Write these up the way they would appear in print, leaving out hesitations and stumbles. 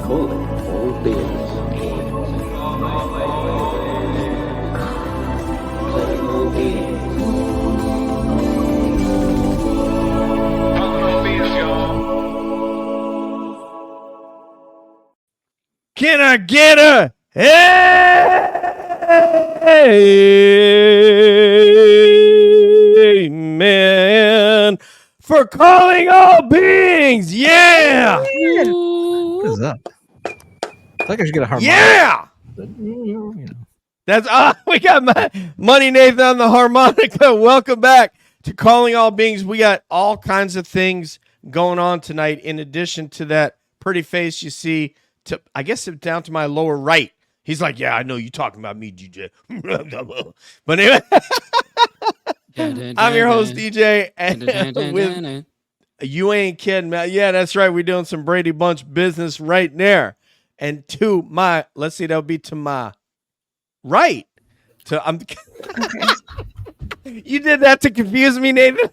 Calling all beings. Paranormal beings. Can I get a amen for calling all beings? Yeah. What is up? I think I should get a harmonica. Yeah. But, you know. That's we got Money Nathan on the harmonica. Welcome back to Calling All Beings. We got all kinds of things going on tonight. In addition to that pretty face you see, I guess it's down to my lower right. He's like, yeah, I know you talking about me, DJ. But anyway, I'm your host, DJ, and with you ain't kidding, man. Yeah, that's right. We're doing some Brady Bunch business right there. And to my, let's see, that'll be to my right. I'm. You did that to confuse me, Nathan.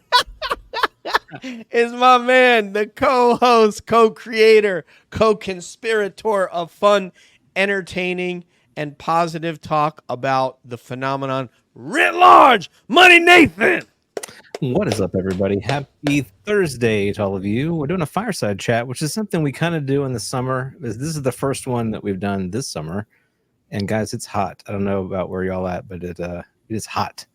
Is my man, the co-host, co-creator, co-conspirator of fun, entertaining, and positive talk about the phenomenon writ large, Money Nathan. What is up, everybody? Happy Thursday to all of you. We're doing a fireside chat, which is something we kind of do in the summer. This is the first one that we've done this summer. And guys, it's hot. I don't know about where y'all at, but it is hot.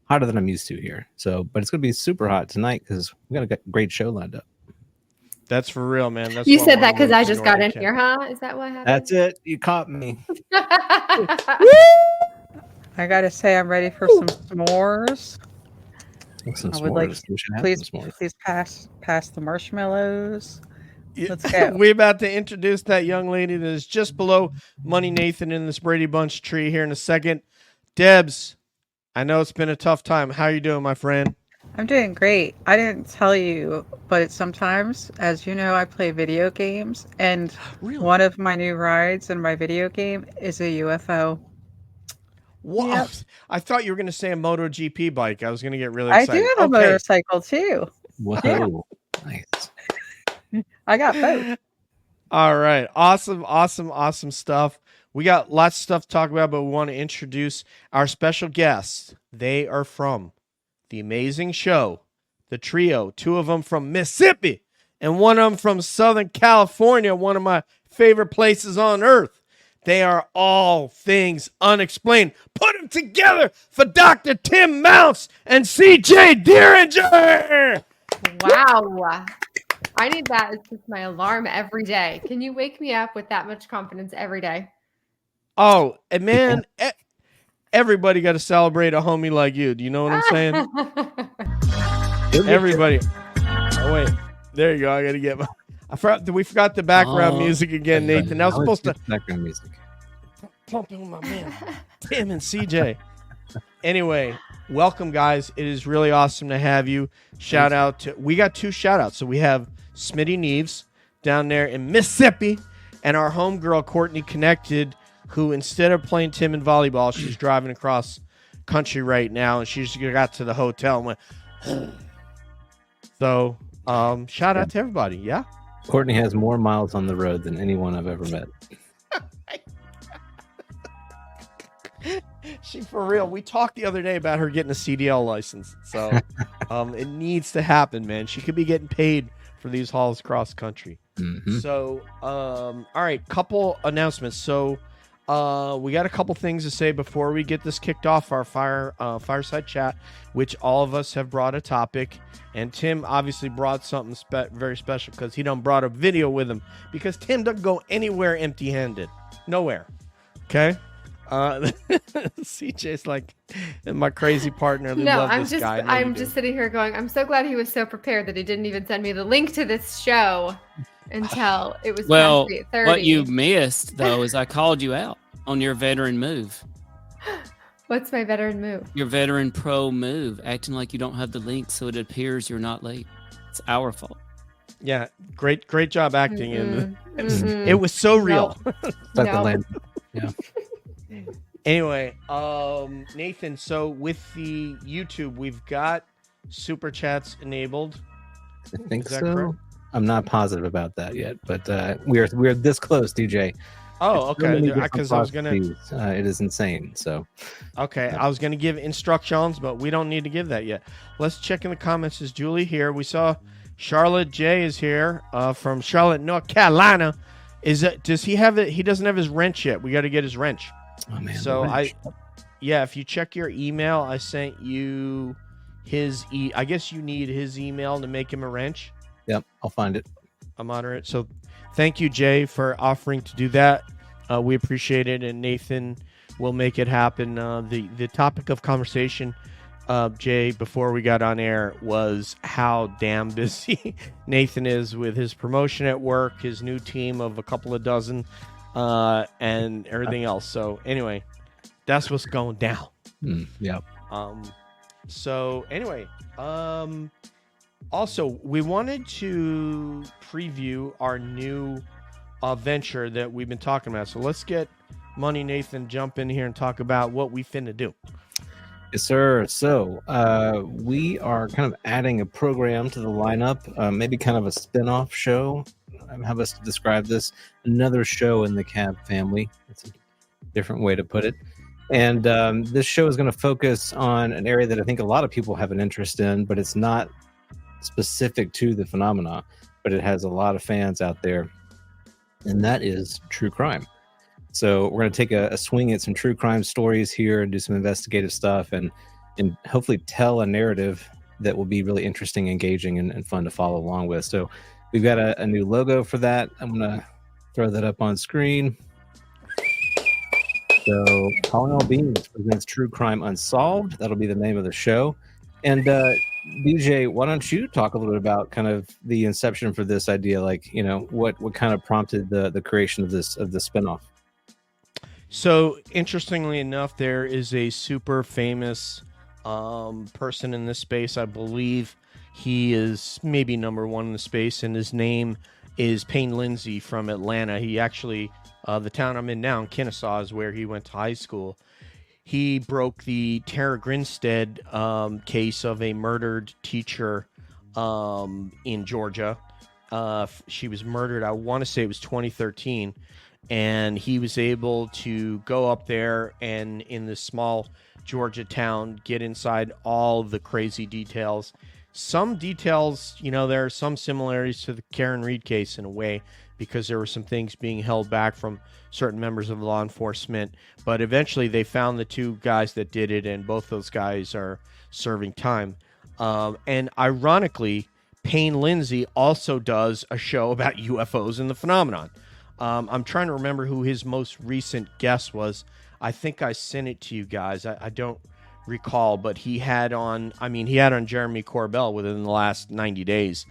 Hotter than I'm used to here. So, but it's going to be super hot tonight because we got a great show lined up. That's for real, man. That's you said that because I just got in here, huh? Is that what happened? That's it. You caught me. I gotta say, I'm ready for some s'mores. Some I would like please pass the marshmallows. Yeah. Let's go. We're about to introduce that young lady that is just below Money Nathan in this Brady Bunch tree here in a second. Debs, I know it's been a tough time. How you doing, my friend? I'm doing great. I didn't tell you, but sometimes, as you know, I play video games, and Really? one of my new rides in my video game is a UFO. Wow. Yep. I thought you were going to say a MotoGP bike. I was going to get really I excited. do have a motorcycle too. Whoa. Yeah. Nice. I got both. All right. Awesome stuff. We got lots of stuff to talk about, but we want to introduce our special guests. They are from the amazing show, The Trio, two of them from Mississippi and one of them from Southern California, one of my favorite places on earth. They are All Things Unexplained. Put them together for Dr. Tim Mounce and CJ Derringer. Wow. I need that as just my alarm every day. Can you wake me up with that much confidence every day? Oh, and man, everybody got to celebrate a homie like you. Do you know what I'm saying? Everybody. Oh, wait. There you go. I got to get my... We forgot the background music again, Nathan. That was supposed to... Background music. Pumping with my man, Tim and CJ. Anyway, welcome, guys. It is really awesome to have you. Shout out to... We got two shout outs. So we have Smitty Neves down there in Mississippi and our homegirl, Courtney Connected, who instead of playing Tim in volleyball, she's driving across country right now, and she just got to the hotel and went... So, shout out to everybody, yeah? Courtney has more miles on the road than anyone I've ever met. She for real. We talked the other day about her getting a CDL license. So it needs to happen, man. She could be getting paid for these hauls cross country. Mm-hmm. So, all right, couple announcements. So we got a couple things to say before we get this kicked off, our fireside chat, which all of us have brought a topic. And Tim obviously brought something very special because he done brought a video with him, because Tim doesn't go anywhere empty-handed. Nowhere. Okay? CJ's like my crazy partner. No, I'm just sitting here going, I'm so glad he was so prepared that he didn't even send me the link to this show until it was well, past 8:30. What you missed, though, is I called you out on your veteran move. What's my veteran move? Your veteran pro move, acting like you don't have the link so it appears you're not late. It's our fault. Yeah, great job acting. It was so real. No. Yeah. Anyway, Nathan, so with the YouTube, we've got super chats enabled. I think Is that so. correct? I'm not positive about that yet, but we're this close, DJ. Oh, It's so okay. many different Because I was gonna. processes, it is insane. So Okay, I was gonna give instructions, but we don't need to give that yet. Let's check in the comments. Is Julie here? We saw Charlotte J is here from Charlotte, North Carolina. Does he have it? He doesn't have his wrench yet. We got to get his wrench. oh man. So the wrench. Yeah, if you check your email, I sent you his I guess you need his email to make him a wrench. Yep, I'll find it. A moderate. So thank you, Jay, for offering to do that. We appreciate it, and Nathan will make it happen. The topic of conversation, Jay, before we got on air was how damn busy Nathan is with his promotion at work, his new team of a couple of dozen, and everything else. So anyway, that's what's going down. Yep. So anyway, also we wanted to preview our new venture that we've been talking about. So let's get Money Nathan jump in here and talk about what we finna do. Yes, sir. So we are kind of adding a program to the lineup, maybe kind of a spin-off show. How us to describe this? Another show in the Cab family. It's a different way to put it. And this show is going to focus on an area that I think a lot of people have an interest in, but it's not specific to the phenomena, but it has a lot of fans out there. And that is true crime. So we're going to take a swing at some true crime stories here and do some investigative stuff and hopefully tell a narrative that will be really interesting, engaging, and fun to follow along with. So we've got a new logo for that. I'm going to throw that up on screen. So Calling All Beings presents True Crime Unsolved. That'll be the name of the show. And DJ, why don't you talk a little bit about kind of the inception for this idea? Like, you know, what kind of prompted the creation of the spinoff? So interestingly enough, there is a super famous person in this space. I believe he is maybe number one in the space, and his name is Payne Lindsay from Atlanta. He actually, the town I'm in now, in Kennesaw, is where he went to high school. He broke the Tara Grinstead case of a murdered teacher in Georgia. She was murdered, I want to say it was 2013. And he was able to go up there and in this small Georgia town, get inside all the crazy details. Some details, you know, there are some similarities to the Karen Reed case in a way, because there were some things being held back from certain members of law enforcement. But eventually they found the two guys that did it, and both those guys are serving time. And ironically, Payne Lindsay also does a show about UFOs and the phenomenon. I'm trying to remember who his most recent guest was. I think I sent it to you guys. I don't recall, but he had on Jeremy Corbell within the last 90 days,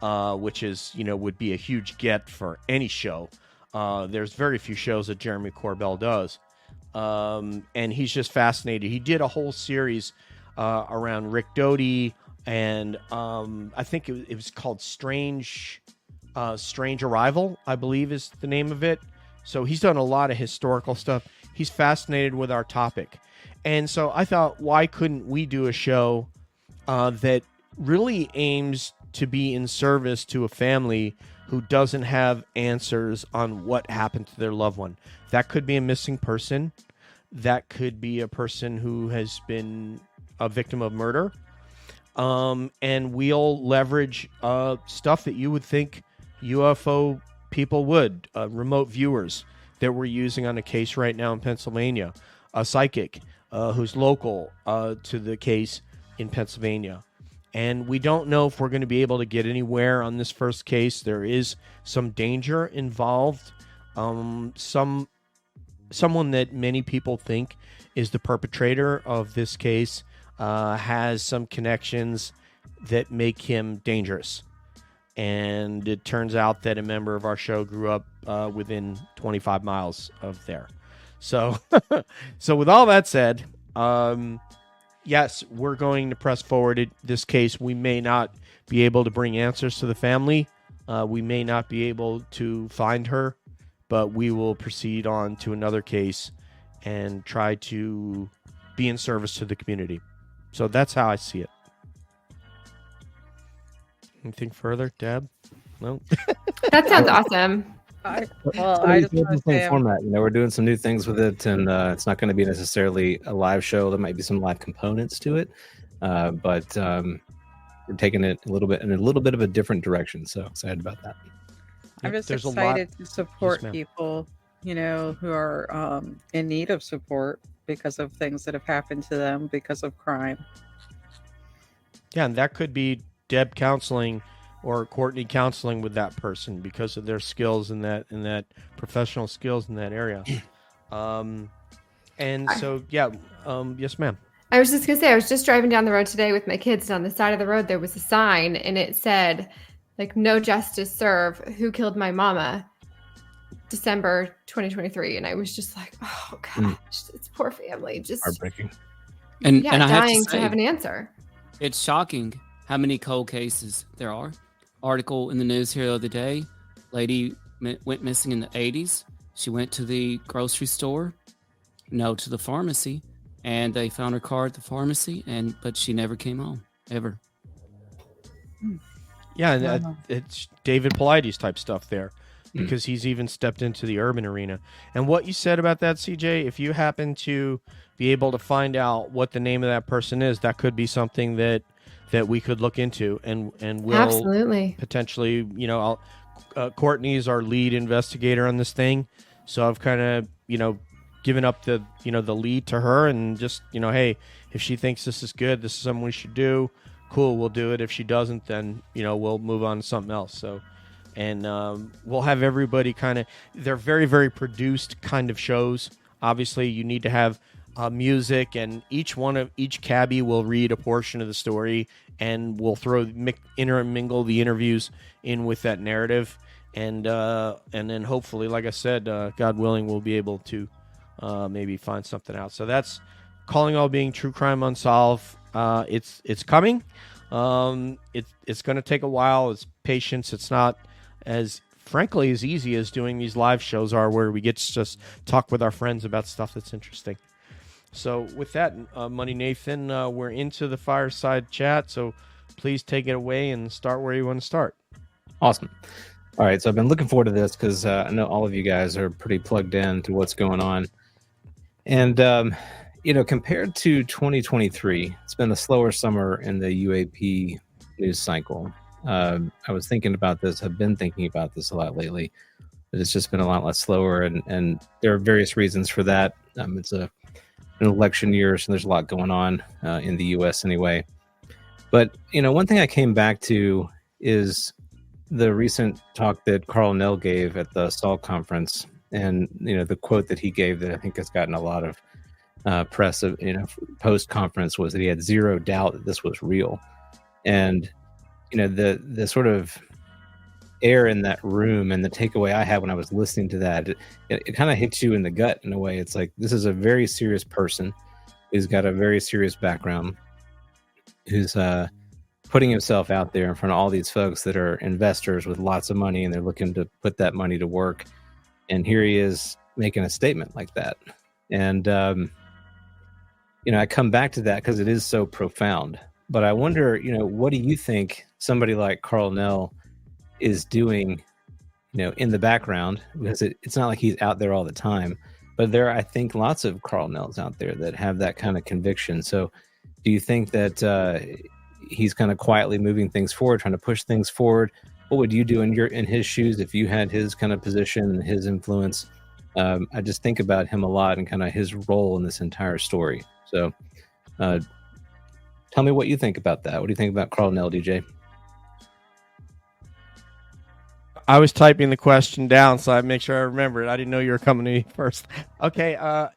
which is, you know, would be a huge get for any show. There's very few shows that Jeremy Corbell does. And he's just fascinated. He did a whole series around Rick Doty, and I think it was called Strange Arrival, I believe is the name of it. So he's done a lot of historical stuff. He's fascinated with our topic. And so I thought, why couldn't we do a show that really aims to be in service to a family who doesn't have answers on what happened to their loved one? That could be a missing person. That could be a person who has been a victim of murder. And we'll leverage stuff that you would think UFO people would, remote viewers that we're using on a case right now in Pennsylvania, a psychic who's local to the case in Pennsylvania. And we don't know if we're going to be able to get anywhere on this first case. There is some danger involved. Someone that many people think is the perpetrator of this case has some connections that make him dangerous. And it turns out that a member of our show grew up within 25 miles of there. So, so with all that said, yes, we're going to press forward this case. We may not be able to bring answers to the family. We may not be able to find her, but we will proceed on to another case and try to be in service to the community. So that's how I see it. Anything further, Deb? No. That sounds awesome. I It's just the want to same say, format. We're doing some new things with it, and it's not going to be necessarily a live show. There might be some live components to it, but we're taking it a little bit in a little bit of a different direction. So excited about that. I'm just There's a lot- excited to support ma'am. people, who are in need of support because of things that have happened to them because of crime. Yeah, and that could be Deb counseling or Courtney counseling with that person because of their skills in that professional skills in that area. And so, yeah, yes, ma'am. I was just gonna say, I was just driving down the road today with my kids, and on the side of the road there was a sign, and it said, like, "No justice served. Who killed my mama? December 2023." And I was just like, oh gosh, it's poor family, just Heartbreaking. And yeah, and I have dying to to say, have an answer. it's shocking how many cold cases there are. Article in the news here the other day, lady went missing in the 80s. She went to the grocery store, to the pharmacy, and they found her car at the pharmacy, but she never came home, ever. Yeah, and it's David Paulides type stuff there because he's even stepped into the urban arena. And what you said about that, CJ, if you happen to be able to find out what the name of that person is, that could be something that we could look into and will Absolutely. potentially, Courtney's our lead investigator on this thing. So I've kind of, given up the lead to her and just, hey, if she thinks this is good, this is something we should do, cool, we'll do it. If she doesn't, then, we'll move on to something else. So, and we'll have everybody they're very, very produced kind of shows. Obviously, you need to have music, and each cabbie will read a portion of the story, and we'll intermingle the interviews in with that narrative, and then hopefully, like I said, God willing, we'll be able to maybe find something out. So that's Calling All Being True Crime Unsolved. It's coming. It's going to take a while. It's patience. It's not as frankly as easy as doing these live shows are, where we get to just talk with our friends about stuff that's interesting. So with that, Money Nathan, we're into the fireside chat. So please take it away and start where you want to start. Awesome. All right, so I've been looking forward to this because I know all of you guys are pretty plugged in to what's going on. And, compared to 2023, it's been a slower summer in the UAP news cycle. I was thinking about this. I've been thinking about this a lot lately. But it's just been a lot less slower, and there are various reasons for that. It's an election year, so there's a lot going on in the U.S. anyway. But, one thing I came back to is the recent talk that Carl Nell gave at the SALT conference, and the quote that he gave that I think has gotten a lot of press of post conference was that he had zero doubt that this was real. And the sort of air in that room and the takeaway I had when I was listening to that, it kind of hits you in the gut in a way. It's like, this is a very serious person who's got a very serious background, who's putting himself out there in front of all these folks that are investors with lots of money, and they're looking to put that money to work. And here he is making a statement like that. And, I come back to that because it is so profound. But I wonder, what do you think somebody like Carl Nell is doing, in the background? Because it's not like he's out there all the time. But there are, I think, lots of Carl Nells out there that have that kind of conviction. So do you think that he's kind of quietly moving things forward, trying to push things forward? What would you do in his shoes if you had his kind of position and his influence? I just think about him a lot and kind of his role in this entire story. So tell me what you think about that. What do you think about Carl Nell, DJ? I was typing the question down, so I make sure I remember it. I didn't know you were coming to me first. Okay,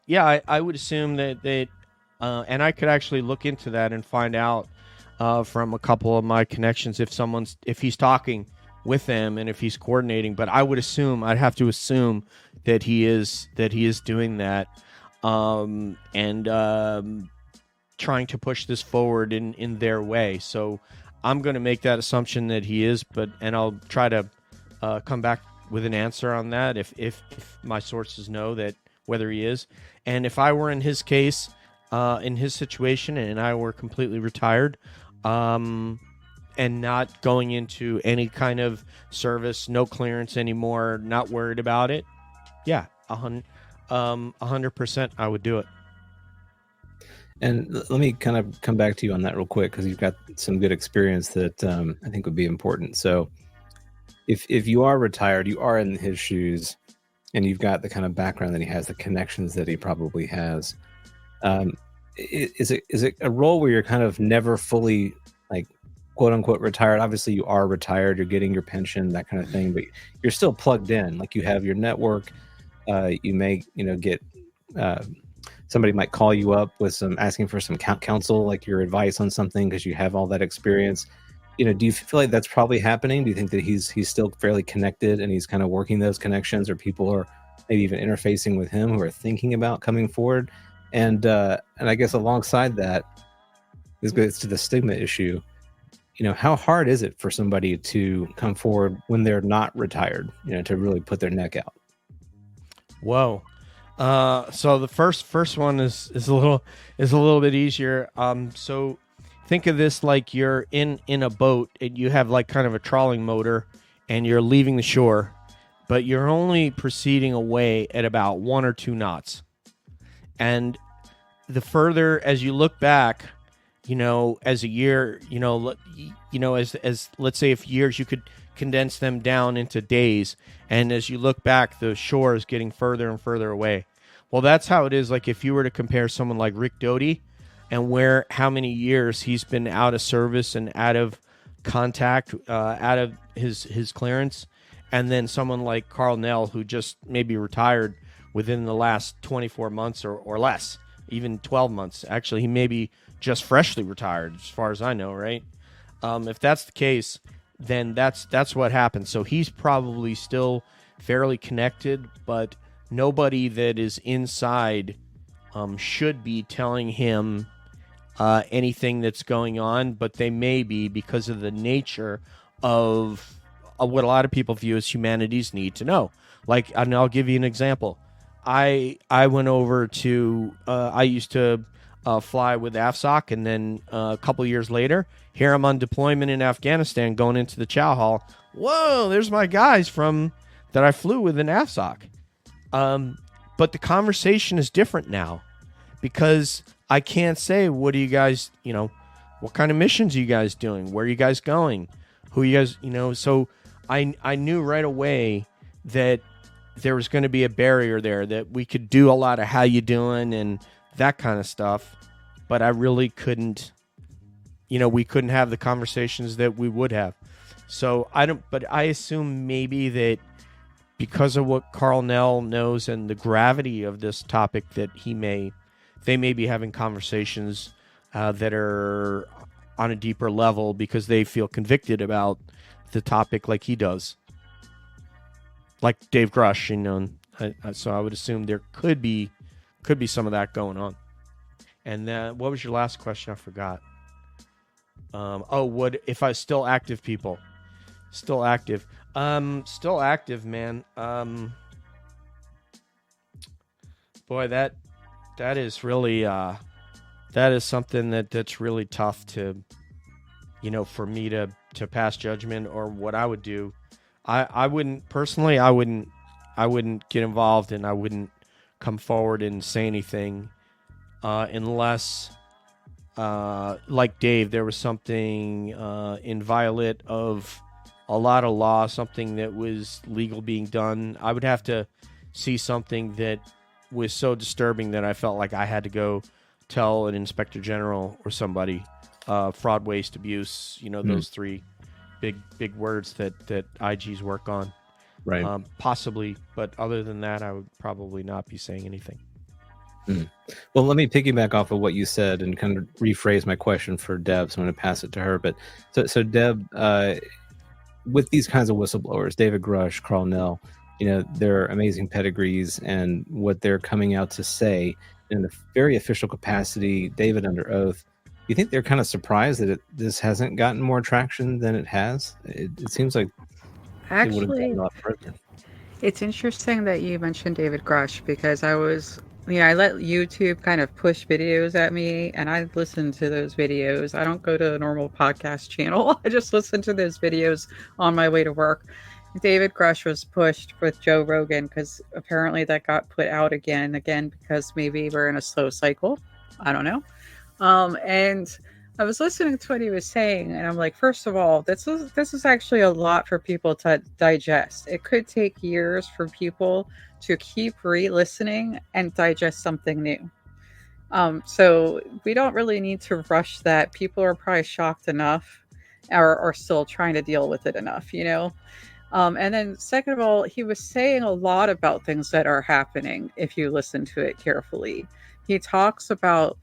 yeah, I would assume that and I could actually look into that and find out from a couple of my connections if he's talking with them and if he's coordinating. But I'd have to assume that he is doing that and trying to push this forward in their way. So I'm going to make that assumption that he is, and I'll try to come back with an answer on that if my sources know that whether he is. And if I were in his case, in his situation, and I were completely retired, and not going into any kind of service, no clearance anymore, not worried about it, yeah, 100%, I would do it. And let me kind of come back to you on that real quick, because you've got some good experience that I think would be important. So if you are retired, you are in his shoes, and you've got the kind of background that he has, the connections that he probably has. Is it a role where you're kind of never fully, like, quote unquote retired? Obviously you are retired, you're getting your pension, that kind of thing, but you're still plugged in. Like, you have your network. You may, get somebody might call you up with asking for some counsel, like your advice on something, because you have all that experience. Do you feel like that's probably happening? Do you think that he's still fairly connected, and he's kind of working those connections, or people are maybe even interfacing with him who are thinking about coming forward? And I guess alongside that, this goes to the stigma issue. How hard is it for somebody to come forward when they're not retired, to really put their neck out? Whoa. So the first one is a little bit easier. So think of this like you're in a boat, and you have like kind of a trawling motor, and you're leaving the shore, but you're only proceeding away at about 1 or 2 knots. And the further, as you look back, as a year, as let's say, if years, you could condense them down into days. And as you look back, the shore is getting further and further away. Well, that's how it is. Like, if you were to compare someone like Rick Doty and how many years he's been out of service and out of contact, out of his clearance, and then someone like Carl Nell, who just maybe retired within the last 24 months or less, even 12 months. Actually, he may be just freshly retired, as far as I know, right? If that's the case, then that's what happened. So he's probably still fairly connected, but nobody that is inside should be telling him anything that's going on, but they may be, because of the nature of what a lot of people view as humanity's need to know. Like, and I'll give you an example. I went over to, I used to fly with AFSOC, and then a couple years later, here I'm on deployment in Afghanistan, going into the chow hall. Whoa, there's my guys that I flew with in AFSOC. But the conversation is different now, because I can't say, what do you guys, what kind of missions are you guys doing? Where are you guys going? Who you guys, so I knew right away that there was going to be a barrier there, that we could do a lot of how you doing and that kind of stuff, but I really couldn't, we couldn't have the conversations that we would have. So but I assume maybe that because of what Carl Nell knows and the gravity of this topic, that they may be having conversations that are on a deeper level, because they feel convicted about the topic like he does. Like Dave Grush, so I would assume there could be some of that going on. And what was your last question? I forgot. If I still active people? Still active. Still active, man. Boy, that is really that is something that's really tough to, for me to pass judgment, or what I would do. I wouldn't personally. I wouldn't get involved, and I wouldn't come forward and say anything unless, like Dave, there was something in violate of a lot of law, something that was legal being done. I would have to see something that was so disturbing that I felt like I had to go tell an inspector general or somebody. Fraud, waste, abuse, those three big words that IGs work on. Right. Possibly, but other than that, I would probably not be saying anything. Well, let me piggyback off of what you said and kind of rephrase my question for Deb. So I'm going to pass it to her. But so Deb, with these kinds of whistleblowers, David Grush, Carl Nell, their amazing pedigrees and what they're coming out to say in a very official capacity, David under oath. You think they're kind of surprised that this hasn't gotten more traction than it has? It seems like actually, it would have gotten a lot further. It's interesting that you mentioned David Grush because I let YouTube kind of push videos at me and I listen to those videos. I don't go to a normal podcast channel. I just listen to those videos on my way to work. David Grush was pushed with Joe Rogan because apparently that got put out again because maybe we're in a slow cycle. I don't know. And I was listening to what he was saying, and I'm like, first of all, this is actually a lot for people to digest. It could take years for people to keep re-listening and digest something new. So we don't really need to rush that. People are probably shocked enough, or still trying to deal with it enough, you know. And then second of all, he was saying a lot about things that are happening if you listen to it carefully. He talks about,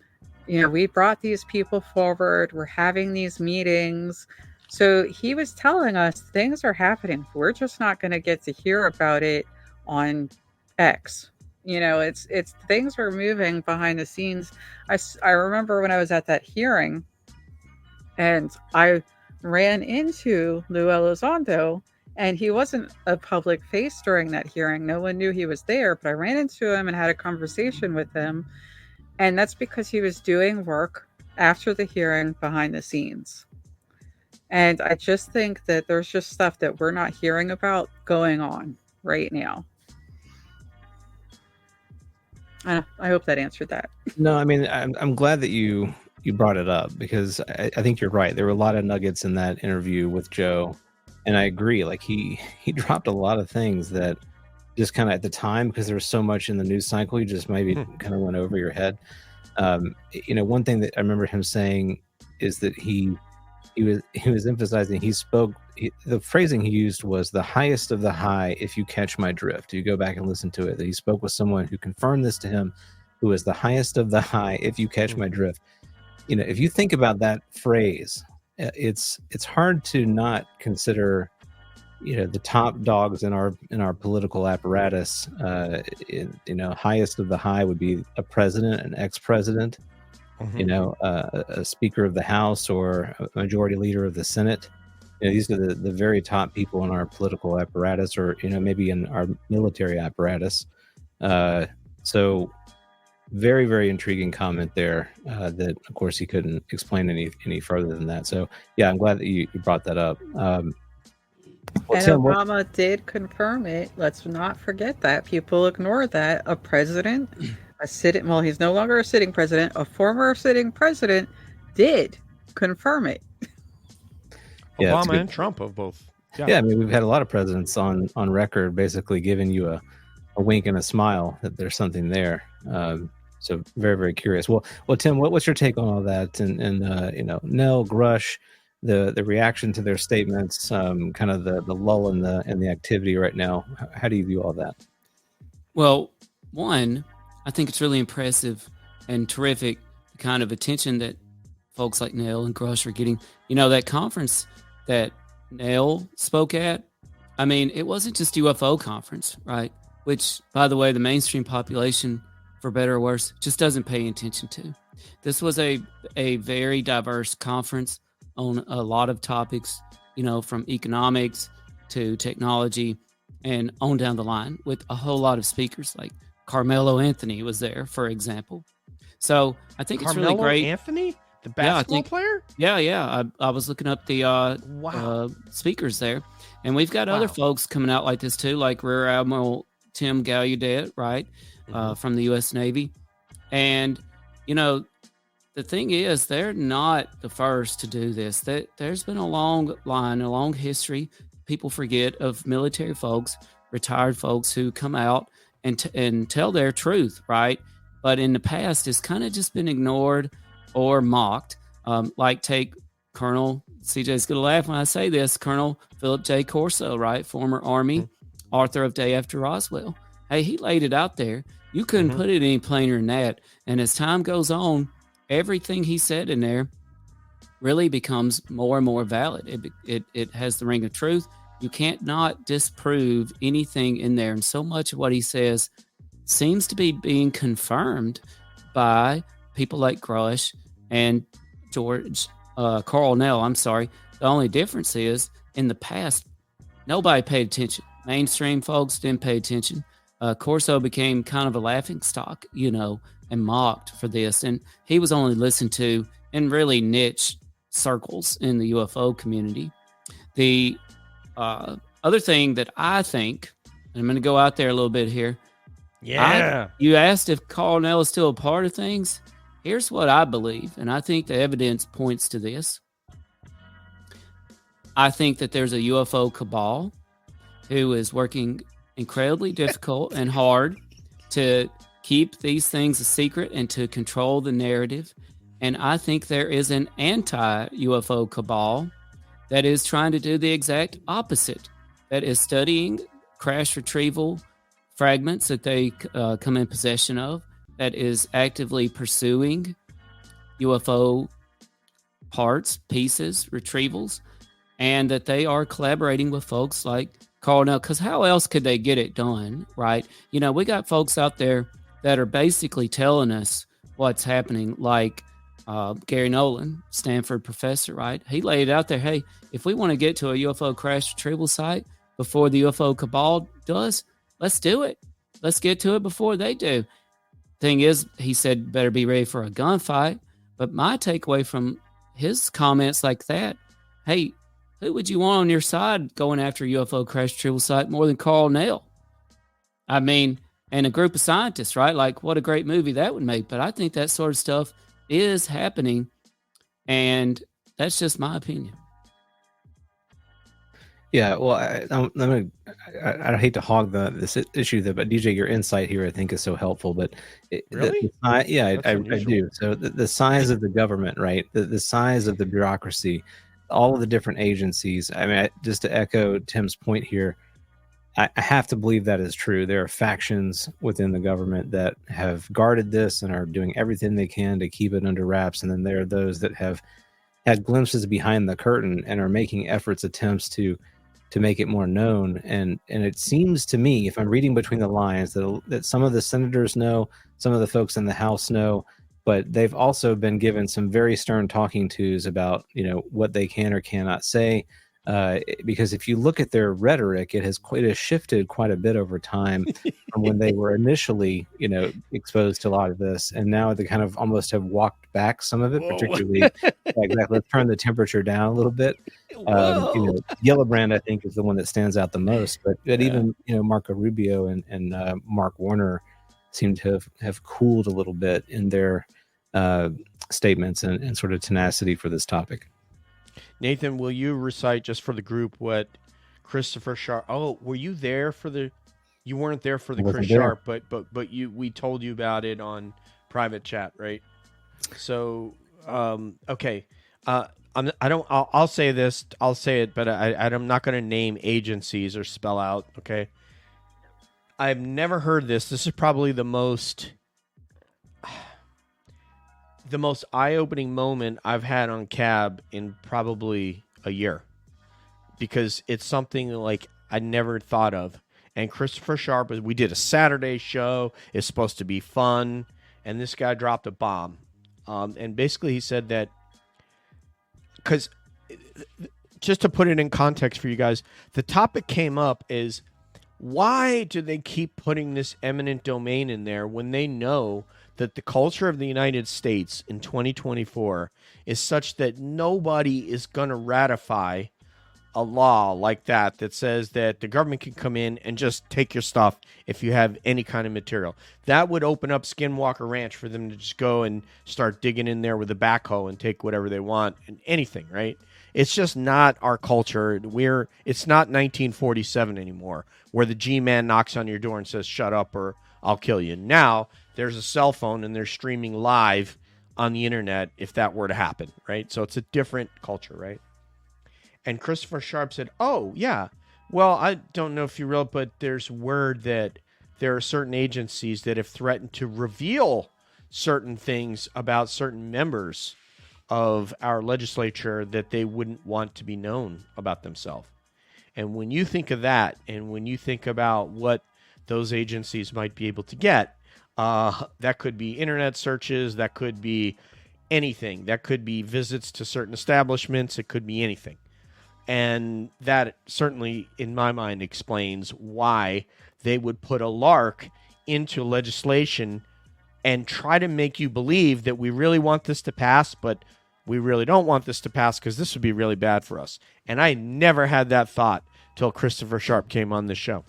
you know, we brought these people forward. We're having these meetings. So he was telling us things are happening. We're just not going to get to hear about it on X. You know, it's things are moving behind the scenes. I remember when I was at that hearing and I ran into Lou Elizondo, and he wasn't a public face during that hearing. No one knew he was there, but I ran into him and had a conversation with him. And that's because he was doing work after the hearing behind the scenes. And I just think that there's just stuff that we're not hearing about going on right now. I hope that answered that. No, I mean, I'm glad that you brought it up because I think you're right. There were a lot of nuggets in that interview with Joe, and I agree. Like he dropped a lot of things that just kind of at the time, because there was so much in the news cycle, you just maybe kind of went over your head. You know, one thing that I remember him saying is that he was emphasizing, the phrasing he used was the highest of the high, if you catch my drift. You go back and listen to it, that he spoke with someone who confirmed this to him, who was the highest of the high, if you catch my drift. You know, if you think about that phrase, it's hard to not consider, you know, the top dogs in our political apparatus. You know, highest of the high would be a president, an ex-president, you know, a speaker of the House or a majority leader of the Senate. You know, these are the very top people in our political apparatus, or, you know, maybe in our military apparatus. So very, very intriguing comment there, that of course he couldn't explain any further than that. So yeah, I'm glad that you brought that up. And Obama did confirm it. Let's not forget that. People ignore that. A president, well, he's no longer a sitting president. A former sitting president did confirm it. Yeah, Obama and Trump of both. Yeah, I mean, we've had a lot of presidents on record basically giving you a wink and a smile that there's something there. So very, very curious. Well, Tim, what's your take on all that? And you know, Nell, Grush, the reaction to their statements, kind of the lull in the activity right now. How do you view all that? Well, one, I think it's really impressive and terrific, the kind of attention that folks like Nell and Grush are getting. You know, that conference that Nell spoke at, I mean, it wasn't just UFO conference, right? Which, by the way, the mainstream population, for better or worse, just doesn't pay attention to. This was a very diverse conference on a lot of topics, you know, from economics to technology and on down the line, with a whole lot of speakers. Like Carmelo Anthony was there, for example. So I think it's really great. Anthony, the basketball player? Yeah. I was looking up the speakers there, and we've got other folks coming out like this too, like Rear Admiral Tim Gallaudet, right, from the U.S. Navy. And, you know, the thing is, they're not the first to do this. There's been a long history. People forget of military folks, retired folks who come out and tell their truth, right? But in the past, it's kind of just been ignored or mocked. Like take Colonel, CJ's going to laugh when I say this, Colonel Philip J. Corso, right? Former Army, author of Day After Roswell. Hey, he laid it out there. You couldn't put it any plainer than that. And as time goes on, everything he said in there really becomes more and more valid. It has the ring of truth. You can't not disprove anything in there. And so much of what he says seems to be being confirmed by people like Grush and Carl Nell. I'm sorry. The only difference is in the past, nobody paid attention. Mainstream folks didn't pay attention. Corso became kind of a laughing stock, and mocked for this. And he was only listened to in really niche circles in the UFO community. The other thing that I think, and I'm going to go out there a little bit here. Yeah. You asked if Carl Nell is still a part of things. Here's what I believe, and I think the evidence points to this. I think that there's a UFO cabal who is working incredibly difficult and hard to keep these things a secret and to control the narrative. And I think there is an anti-UFO cabal that is trying to do the exact opposite, that is studying crash retrieval fragments that they come in possession of, that is actively pursuing UFO parts, pieces, retrievals, and that they are collaborating with folks like Carl Nell, because how else could they get it done, right? We got folks out there that are basically telling us what's happening, like Gary Nolan, Stanford professor, right? He laid it out there, hey, if we want to get to a UFO crash retrieval site before the UFO cabal does, let's do it. Let's get to it before they do. Thing is, he said, better be ready for a gunfight. But my takeaway from his comments like that, hey, who would you want on your side going after a UFO crash retrieval site more than Carl Nell? I mean, and a group of scientists, right? Like, what a great movie that would make. But I think that sort of stuff is happening, and that's just my opinion. Yeah, well, I hate to hog this issue, though, but DJ, your insight here I think is so helpful. But Really? I unusual. do. So the size of the government, right? The size of the bureaucracy, all of the different agencies. I mean, just to echo Tim's point here, I have to believe that is true. There are factions within the government that have guarded this and are doing everything they can to keep it under wraps, and then there are those that have had glimpses behind the curtain and are making attempts to make it more known. And it seems to me, if I'm reading between the lines, that some of the senators know, some of the folks in the House know, but they've also been given some very stern talking tos about what they can or cannot say. Because if you look at their rhetoric, it has shifted quite a bit over time from when they were initially, exposed to a lot of this, and now they kind of almost have walked back some of it. Whoa. Particularly, like, let's turn the temperature down a little bit. Gillibrand, I think, is the one that stands out the most. But even Marco Rubio and Mark Warner seem to have cooled a little bit in their statements and sort of tenacity for this topic. Nathan, will you recite just for the group what Christopher Sharp? Oh, were you there for the? You weren't there for the Chris Sharp, but we told you about it on private chat, right? So, okay, I'll say this. I'll say it, but I'm not going to name agencies or spell out. Okay, I've never heard this. This is probably the most eye-opening moment I've had on Cab in probably a year, because it's something like I never thought of. And Christopher Sharp, we did a Saturday show. It's supposed to be fun, and this guy dropped a bomb. And basically he said that, because just to put it in context for you guys, the topic came up is, why do they keep putting this eminent domain in there when they know that the culture of the United States in 2024 is such that nobody is going to ratify a law like that says that the government can come in and just take your stuff if you have any kind of material? That would open up Skinwalker Ranch for them to just go and start digging in there with a backhoe and take whatever they want and anything, right? It's just not our culture. It's not 1947 anymore, where the G-man knocks on your door and says, shut up or I'll kill you. Now there's a cell phone and they're streaming live on the internet if that were to happen, right? So it's a different culture, right? And Christopher Sharp said, oh, yeah, well, I don't know if you realize, but there's word that there are certain agencies that have threatened to reveal certain things about certain members of our legislature that they wouldn't want to be known about themselves. And when you think of that, and when you think about what those agencies might be able to get, that could be internet searches, that could be anything, that could be visits to certain establishments, it could be anything. And that certainly, in my mind, explains why they would put a lark into legislation and try to make you believe that we really want this to pass, but we really don't want this to pass because this would be really bad for us. And I never had that thought till Christopher Sharp came on this show,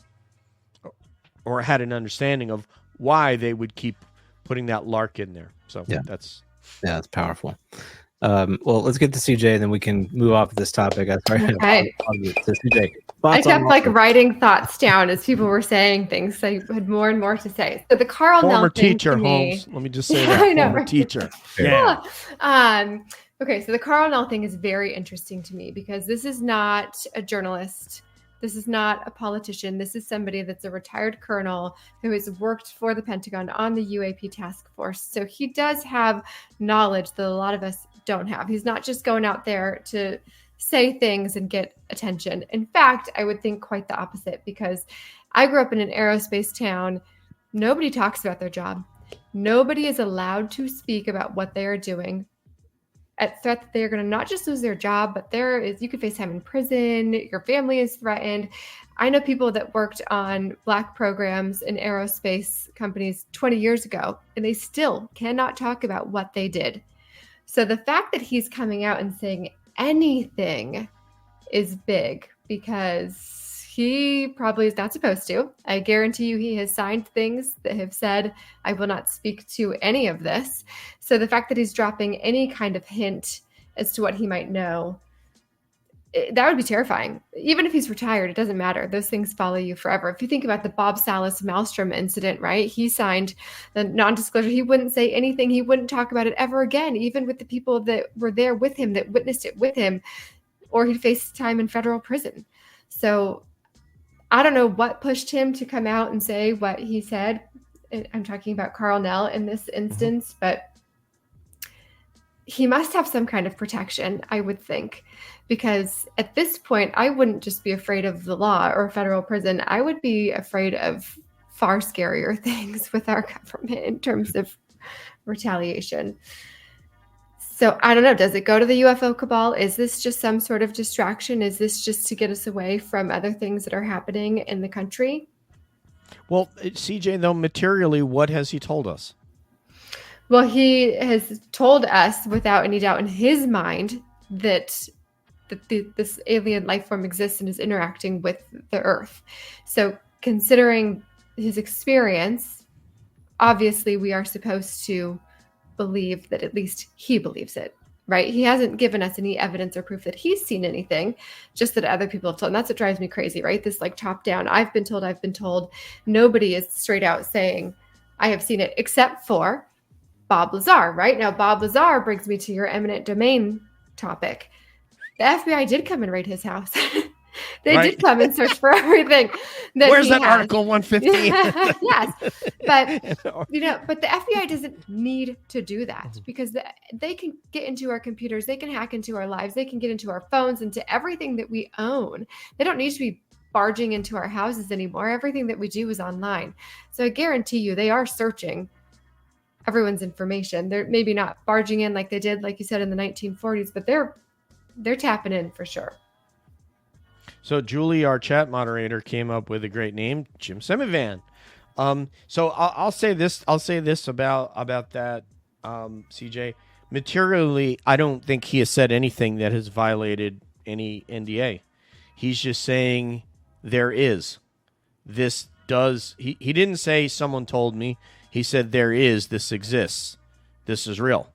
or had an understanding of why they would keep putting that lark in there. So that's powerful. Well, let's get to CJ, and then we can move off of this topic. Okay. So CJ, I kept writing thoughts down as people were saying things. So I had more and more to say. So the Carl Nell former thing teacher, to me, Holmes. Let me just say that. I know, Former right? teacher. Yeah. Okay, so the Carl Nell thing is very interesting to me because this is not a journalist. This is not a politician. This is somebody that's a retired colonel who has worked for the Pentagon on the UAP task force. So he does have knowledge that a lot of us don't have. He's not just going out there to say things and get attention. In fact, I would think quite the opposite, because I grew up in an aerospace town. Nobody talks about their job. Nobody is allowed to speak about what they are doing at threat that they're going to not just lose their job, but you could face time in prison. Your family is threatened. I know people that worked on black programs in aerospace companies 20 years ago, and they still cannot talk about what they did. So the fact that he's coming out and saying anything is big, because he probably is not supposed to. I guarantee you he has signed things that have said, I will not speak to any of this. So the fact that he's dropping any kind of hint as to what he might know, that would be terrifying. Even if he's retired, it doesn't matter. Those things follow you forever. If you think about the Bob Salas Maelstrom incident, right? He signed the non-disclosure. He wouldn't say anything. He wouldn't talk about it ever again, even with the people that were there with him, that witnessed it with him, or he'd face time in federal prison. So I don't know what pushed him to come out and say what he said. I'm talking about Carl Nell in this instance, but he must have some kind of protection, I would think, because at this point, I wouldn't just be afraid of the law or federal prison. I would be afraid of far scarier things with our government in terms of retaliation. So I don't know. Does it go to the UFO cabal? Is this just some sort of distraction? Is this just to get us away from other things that are happening in the country? Well, CJ, though, materially, what has he told us? Well, he has told us without any doubt in his mind that this alien life form exists and is interacting with the Earth. So considering his experience, obviously we are supposed to believe that at least he believes it, right? He hasn't given us any evidence or proof that he's seen anything, just that other people have told. And that's what drives me crazy, right? This like top down, I've been told. Nobody is straight out saying, I have seen it, except for Bob Lazar, right? Now, Bob Lazar brings me to your eminent domain topic. The FBI did come and raid his house. They did come and search for everything. Where's that Article 115? Yes. But the FBI doesn't need to do that, because they can get into our computers. They can hack into our lives. They can get into our phones, into everything that we own. They don't need to be barging into our houses anymore. Everything that we do is online. So I guarantee you they are searching everyone's information. They're maybe not barging in like they did, like you said, in the 1940s, but they're tapping in for sure. So Julie, our chat moderator, came up with a great name, Jim Semivan. So I'll say this. I'll say this about that, CJ. Materially, I don't think he has said anything that has violated any NDA. He's just saying there is. This does. He didn't say someone told me. He said there is. This exists. This is real.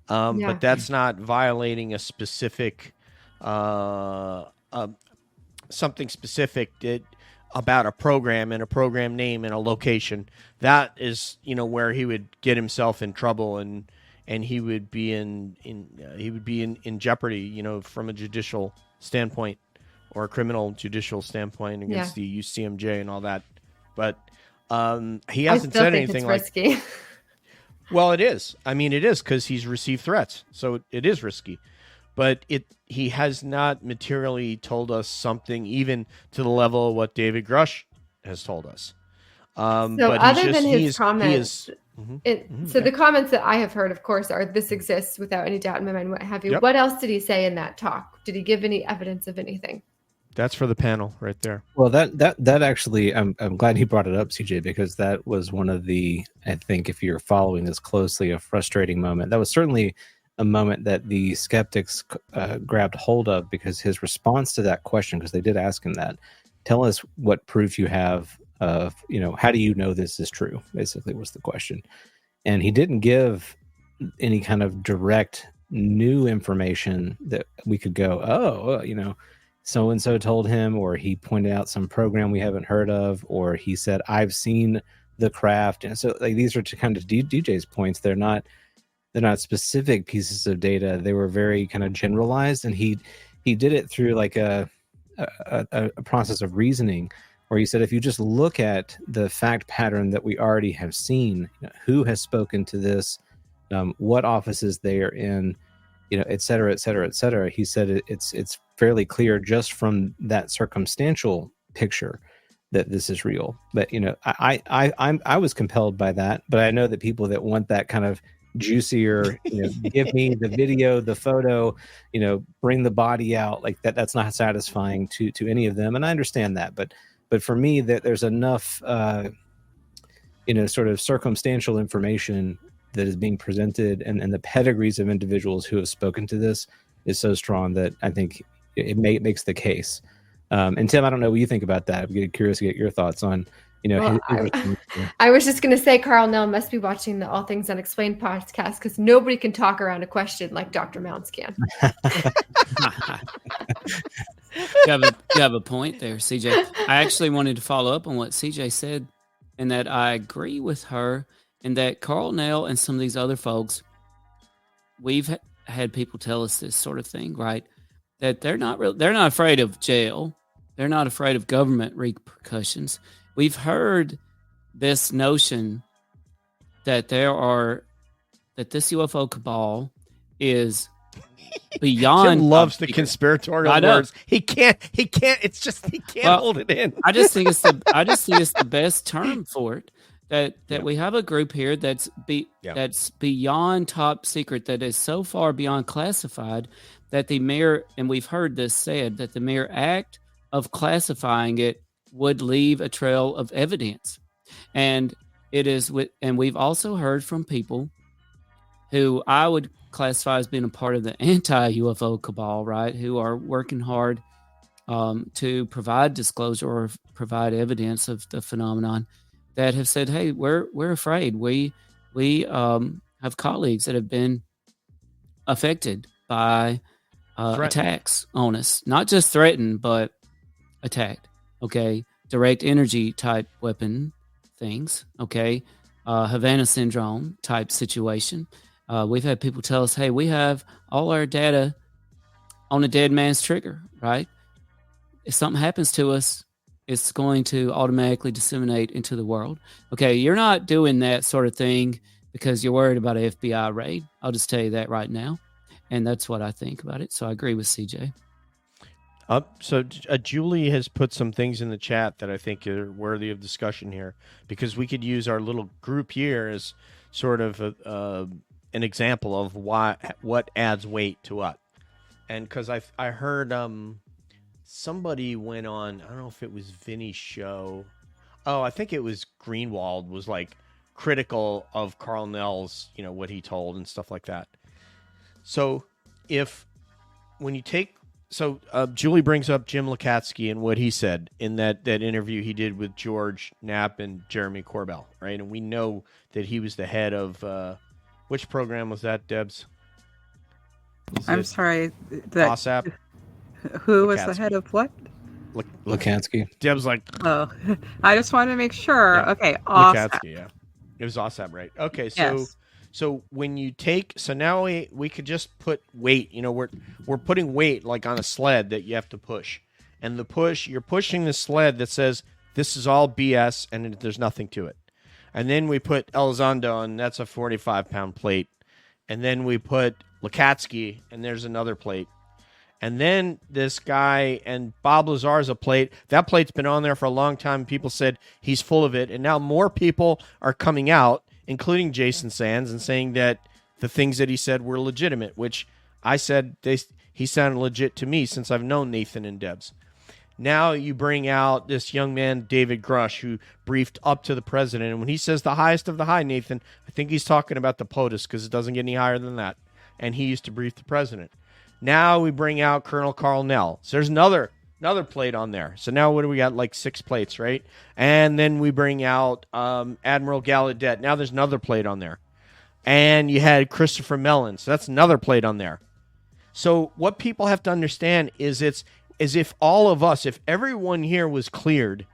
But that's not violating a specific something specific about a program and a program name and a location. That is, where he would get himself in trouble and he would be in jeopardy, from a judicial standpoint or a criminal judicial standpoint against the UCMJ and all that. But he hasn't said anything like. Risky. Well, it is. I mean, it is, because he's received threats, so it is risky. But he has not materially told us something even to the level of what David Grush has told us. So but other than his comments, So the comments that I have heard, of course, are this exists without any doubt in my mind, what have you. Yep. What else did he say in that talk? Did he give any evidence of anything? That's for the panel right there. Well, that actually, I'm glad he brought it up, CJ, because that was one of the, I think, if you're following this closely, a frustrating moment. That was certainly a moment that the skeptics grabbed hold of, because his response to that question, because they did ask him that, tell us what proof you have of, how do you know this is true? Basically was the question. And he didn't give any kind of direct new information that we could go, so-and-so told him, or he pointed out some program we haven't heard of, or he said, I've seen the craft. And so these are to kind of DJ's points. They're not specific pieces of data. They were very kind of generalized. And he did it through like a process of reasoning, where he said, if you just look at the fact pattern that we already have seen, who has spoken to this, what offices they are in, et cetera, et cetera, et cetera. He said it's fairly clear just from that circumstantial picture that this is real. But I was compelled by that. But I know that people that want that kind of juicier, give me the video, the photo, bring the body out, like that's not satisfying to any of them. And I understand that, but for me, that there's enough sort of circumstantial information that is being presented, and the pedigrees of individuals who have spoken to this is so strong that I think it makes the case. And Tim, I don't know what you think about that. I'm curious to get your thoughts on, I was just going to say, Carl Nell must be watching the All Things Unexplained podcast, because nobody can talk around a question like Dr. Mounce can. You have a point there, CJ. I actually wanted to follow up on what CJ said, and that I agree with her, and that Carl Nell and some of these other folks, we've had people tell us this sort of thing, right? That they're not afraid of jail. They're not afraid of government repercussions. We've heard this notion that this UFO cabal is beyond. Tim loves the conspiratorial words. He can't. It's just he can't hold it in. I just think it's the best term for it. That we have a group here that's beyond top secret, that is so far beyond classified that the mere, and we've heard this said, that the mere act of classifying it would leave a trail of evidence. And we've also heard from people who I would classify as being a part of the anti-UFO cabal, right? Who are working hard to provide disclosure or provide evidence of the phenomenon, that have said, hey, we're afraid. We have colleagues that have been affected by attacks on us, not just threatened, but attacked. Okay. Direct energy type weapon things. Okay. Havana syndrome type situation. We've had people tell us, hey, we have all our data on a dead man's trigger, right? If something happens to us, it's going to automatically disseminate into the world. Okay, you're not doing that sort of thing because you're worried about an FBI raid. I'll just tell you that right now. And that's what I think about it. So I agree with CJ. So Julie has put some things in the chat that I think are worthy of discussion here, because we could use our little group here as sort of an example of what adds weight to what. And because I heard somebody went on, I don't know if it was Vinny's show. Oh, I think it was Greenwald was like critical of Carl Nell's, what he told and stuff like that. So Julie brings up Jim Lukatsky and what he said in that interview he did with George Knapp and Jeremy Corbell, right? And we know that he was the head of, which program was that, Debs? I'm sorry. OSAP? Who was the head of what? Lukatsky. Deb's like, oh, I just wanted to make sure. Yeah. Okay, awesome. Lukatsky, yeah. It was OSAP, right? Okay, Yes. So when you now we could just put weight, we're putting weight like on a sled that you have to push. And you're pushing the sled that says this is all BS and there's nothing to it. And then we put Elizondo, and that's a 45-pound plate. And then we put Lukatsky, and there's another plate. And then this guy and Bob Lazar's a plate. That plate's been on there for a long time. People said he's full of it. And now more people are coming out including Jason Sands, and saying that the things that he said were legitimate, which I said he sounded legit to me since I've known Nathan and Debs. Now you bring out this young man, David Grush, who briefed up to the president. And when he says the highest of the high, Nathan, I think he's talking about the POTUS because it doesn't get any higher than that. And he used to brief the president. Now we bring out Colonel Carl Nell. So there's another plate on there. So now what do we got? Like 6 plates, right? And then we bring out Admiral Gallaudet. Now there's another plate on there. And you had Christopher Mellon. So that's another plate on there. So what people have to understand is it's as if all of us, if everyone here was cleared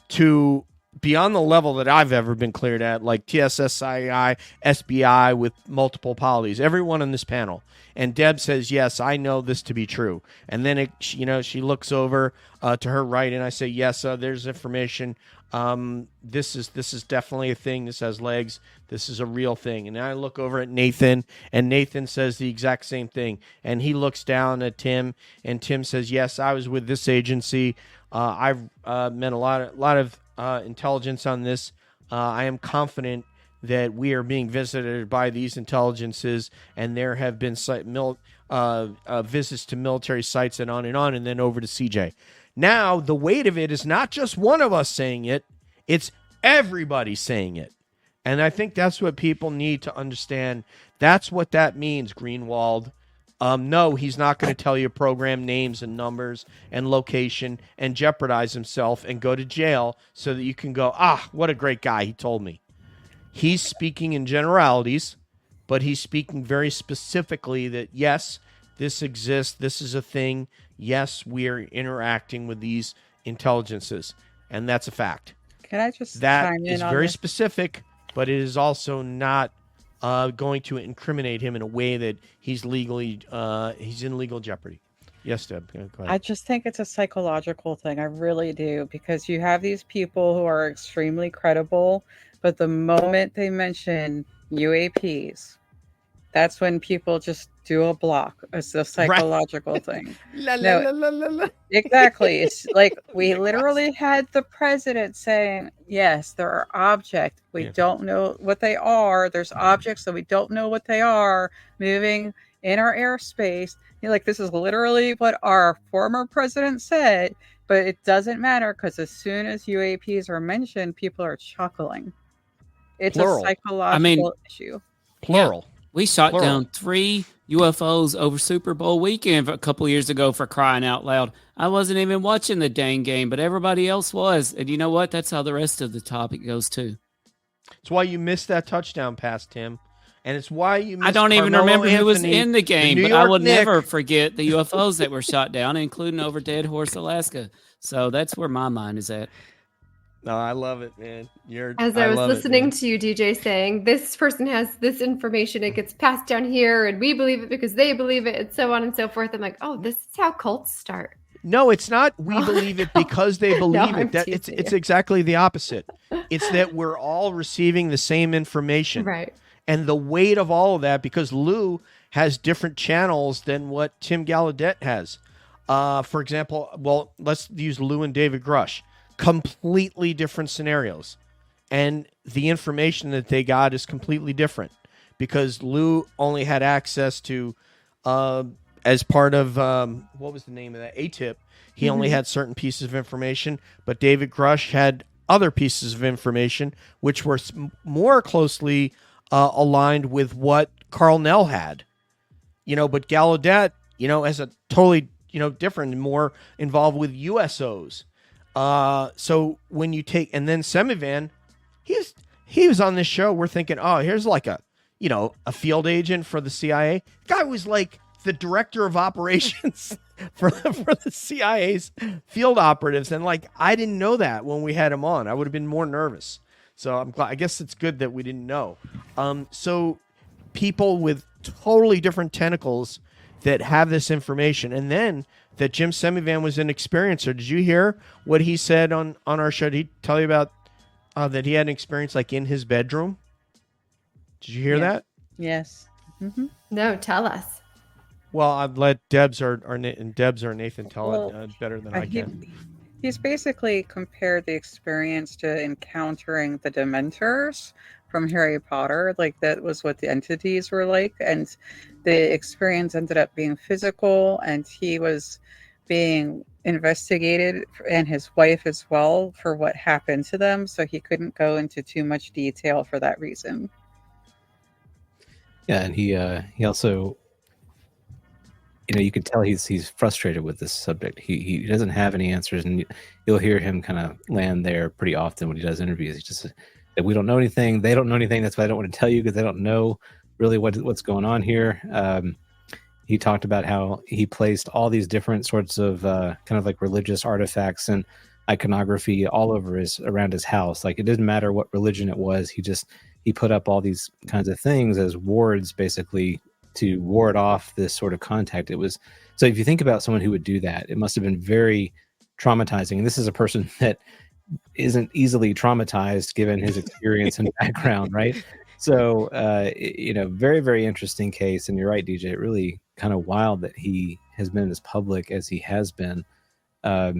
to beyond the level that I've ever been cleared at, like TSSCI, SBI with multiple polities, everyone on this panel. And Deb says, yes, I know this to be true. And then, she looks over to her right, and I say, yes, there's information. This is definitely a thing. This has legs. This is a real thing. And then I look over at Nathan, and Nathan says the exact same thing. And he looks down at Tim, and Tim says, yes, I was with this agency. I've met a lot of intelligence on this. I am confident that we are being visited by these intelligences, and there have been visits to military sites and on, and then over to CJ. Now, the weight of it is not just one of us saying it, it's everybody saying it. And I think that's what people need to understand. That's what that means, Greenwald. No, he's not going to tell you program names and numbers and location and jeopardize himself and go to jail so that you can go, what a great guy, he told me. He's speaking in generalities, but he's speaking very specifically that, yes, this exists, this is a thing, yes, we are interacting with these intelligences, and that's a fact. Can I just that chime in is on very this? specific, but it is also not going to incriminate him in a way that he's in legal jeopardy. Yes, Deb, go ahead. I just think it's a psychological thing. I really do, because you have these people who are extremely credible, but the moment they mention UAPs, that's when people just do a block. It's a psychological thing. Exactly. It's like we literally had the president saying, yes, there are objects. We don't know what they are. There's objects that we don't know what they are moving in our airspace. This is literally what our former president said, but it doesn't matter because as soon as UAPs are mentioned, people are chuckling. It's Plural. a psychological issue. Plural. Yeah. We shot Plural. down 3 UFOs over Super Bowl weekend a couple years ago, for crying out loud. I wasn't even watching the dang game, but everybody else was. And you know what? That's how the rest of the topic goes too. It's why you missed that touchdown pass, Tim. And it's why you missed I don't even Carmelo remember who was Anthony, in the game, New but I York will Knicks. never forget the UFOs that were shot down, including over Dead Horse, Alaska. So that's where my mind is at. No, I love it, man. As I was listening to you, DJ, saying this person has this information, it gets passed down here, and we believe it because they believe it, and so on and so forth. I'm like, oh, this is how cults start. No, it's not. We believe it because they believe No, it. That it's exactly the opposite. It's that we're all receiving the same information, Right. And the weight of all of that, because Lou has different channels than what Tim Gallaudet has. For example, well, let's use Lou and David Grush. Completely different scenarios, and the information that they got is completely different because Lou only had access to as part of what was the name of that ATIP, he only had certain pieces of information, but David Grush had other pieces of information which were more closely aligned with what Carl Nell had, but Gallaudet has a totally different and more involved with USOs. So when you take, and then Semivan, he was on this show. We're thinking, oh, here's like a field agent for the CIA. Guy was like the director of operations for the CIA's field operatives. And I didn't know that when we had him on. I would have been more nervous. So I'm glad, I guess it's good that we didn't know. So people with totally different tentacles that have this information, and then that Jim Semivan was an experiencer. Did you hear what he said on our show? Did he tell you about that he had an experience in his bedroom? Did you hear that? Yes. Mm-hmm. No, tell us. Well, I'd let Debs or Nathan tell it better than I can. He's basically compared the experience to encountering the Dementors from Harry Potter. Like that was what the entities were like, and the experience ended up being physical, and he was being investigated, and his wife as well, for what happened to them. So he couldn't go into too much detail for that reason. Yeah, and he also, you could tell he's frustrated with this subject. He doesn't have any answers, and you'll hear him kind of land there pretty often when he does interviews. He just that we don't know anything, they don't know anything. That's why I don't want to tell you, because they don't know really what's going on here. He talked about how he placed all these different sorts of kind of like religious artifacts and iconography all over around his house. Like it didn't matter what religion it was. He put up all these kinds of things as wards, basically, to ward off this sort of contact. It was, so if you think about someone who would do that, it must have been very traumatizing. And this is a person that isn't easily traumatized given his experience and background, right? So, very, very interesting case. And you're right, DJ, it really kind of wild that he has been as public as he has been. I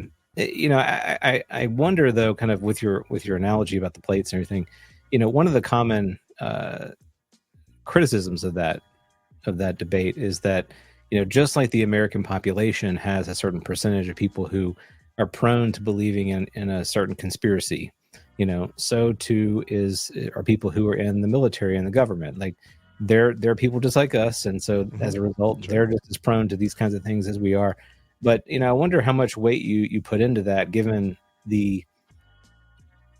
wonder though, kind of with your analogy about the plates and everything, one of the common criticisms of that debate is that, just like the American population has a certain percentage of people who are prone to believing in a certain conspiracy, so too are people who are in the military and the government. Like they're people just like us, and so as a result, they're just as prone to these kinds of things as we are. But I wonder how much weight you put into that, given the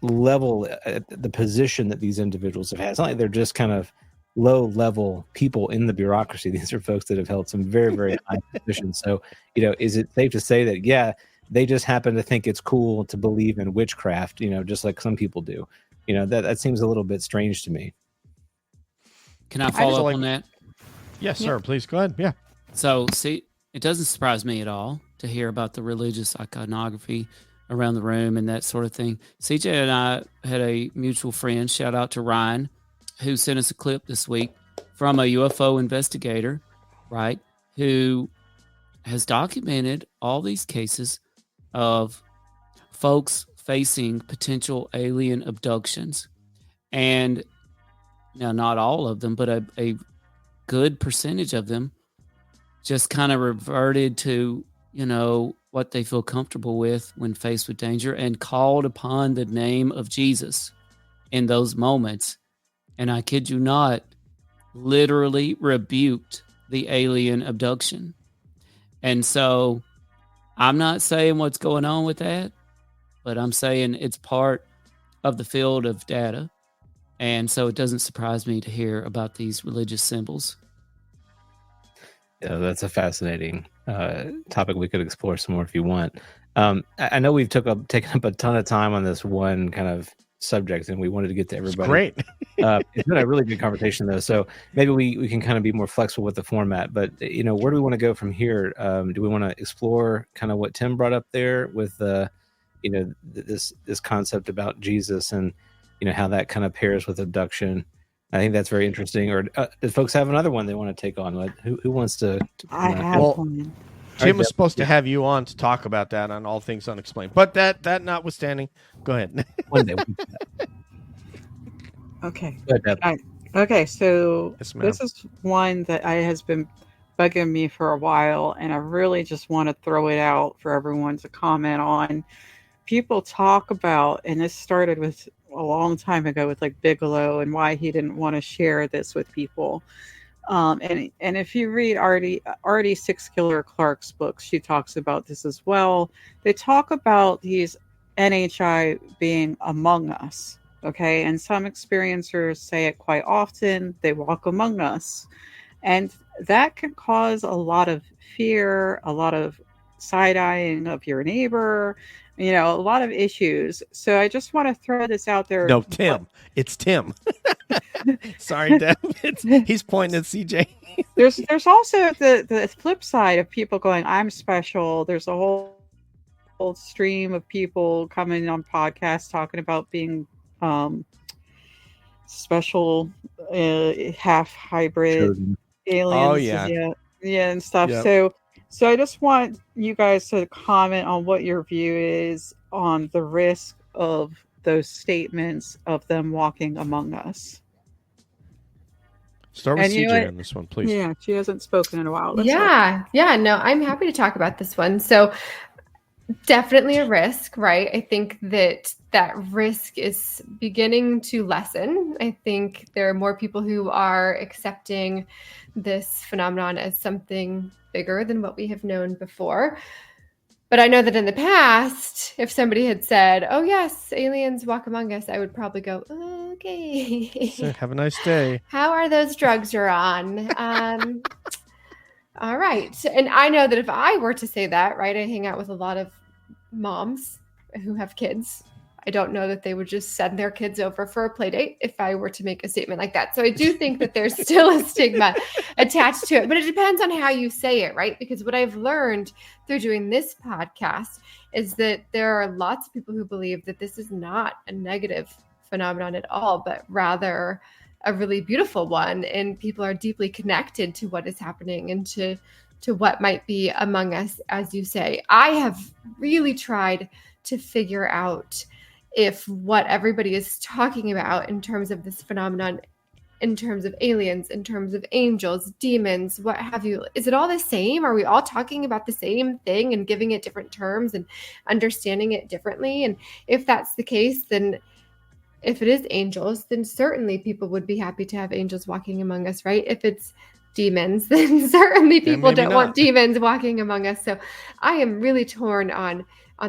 level, the position that these individuals have had. It's not like they're just kind of low-level people in the bureaucracy. These are folks that have held some very, very high positions. So, is it safe to say that, yeah, they just happen to think it's cool to believe in witchcraft, just like some people do? That seems a little bit strange to me. Can I follow up on that? Yes, sir. Please go ahead. Yeah. So, see, it doesn't surprise me at all to hear about the religious iconography around the room and that sort of thing. CJ and I had a mutual friend, shout out to Ryan, who sent us a clip this week from a UFO investigator, right, who has documented all these cases of folks facing potential alien abductions. And now, not all of them, but a good percentage of them just kind of reverted to, what they feel comfortable with when faced with danger and called upon the name of Jesus in those moments. And I kid you not, literally rebuked the alien abduction. And so I'm not saying what's going on with that, but I'm saying it's part of the field of data. And so it doesn't surprise me to hear about these religious symbols. Yeah, that's a fascinating topic. We could explore some more if you want. I know we've taken up a ton of time on this one kind of subject, and we wanted to get to everybody. Great. It's been a really good conversation, though. So maybe we can kind of be more flexible with the format. But where do we want to go from here? Do we want to explore kind of what Tim brought up there with this concept about Jesus and how that kind of pairs with abduction? I think that's very interesting. Or do folks have another one they want to take on? Who wants to I have one. Tim was supposed to have you on to talk about that on All Things Unexplained. But that notwithstanding, go ahead. One day. Okay. Go ahead, Deb. Okay, so Yes, ma'am. this is one that has been bugging me for a while, and I really just want to throw it out for everyone to comment on. People talk about, and this started with a long time ago with like Bigelow and why he didn't want to share this with people. And if you read Artie Six Killer Clark's books, she talks about this as well. They talk about these NHI being among us. Okay. And some experiencers say it quite often. They walk among us. And that can cause a lot of fear, a lot of side-eyeing of your neighbor, a lot of issues. So I just want to throw this out there. No, Tim. It's Tim. Sorry, Deb. He's pointing at CJ. There's also the flip side of people going, I'm special. There's a whole stream of people coming on podcasts talking about being special, half hybrid Chosen. aliens. Oh, yeah. Yeah, and stuff. Yep. So So I just want you guys to comment on what your view is on the risk of those statements of them walking among us. Start with And you know CJ what? on this one, please. Yeah, she hasn't spoken in a while. No, I'm happy to talk about this one. So definitely a risk, right? I think that risk is beginning to lessen. I think there are more people who are accepting this phenomenon as something bigger than what we have known before. But I know that in the past, if somebody had said, "Oh yes, aliens walk among us," I would probably go, "Okay, So, have a nice day. how are those drugs you're on?" All right. And I know that if I were to say that, right, I hang out with a lot of moms who have kids. I don't know that they would just send their kids over for a play date if I were to make a statement like that. So I do think that there's still a stigma attached to it, but it depends on how you say it, right? Because what I've learned through doing this podcast is that there are lots of people who believe that this is not a negative phenomenon at all, but rather a really beautiful one. And people are deeply connected to what is happening and to what might be among us, as you say. I have really tried to figure out if what everybody is talking about in terms of this phenomenon, in terms of aliens, in terms of angels, demons, what have you, is it all the same? Are we all talking about the same thing and giving it different terms and understanding it differently? And if that's the case, then if it is angels, then certainly people would be happy to have angels walking among us, right? If it's demons, then certainly people don't want demons walking among us. So I am really torn on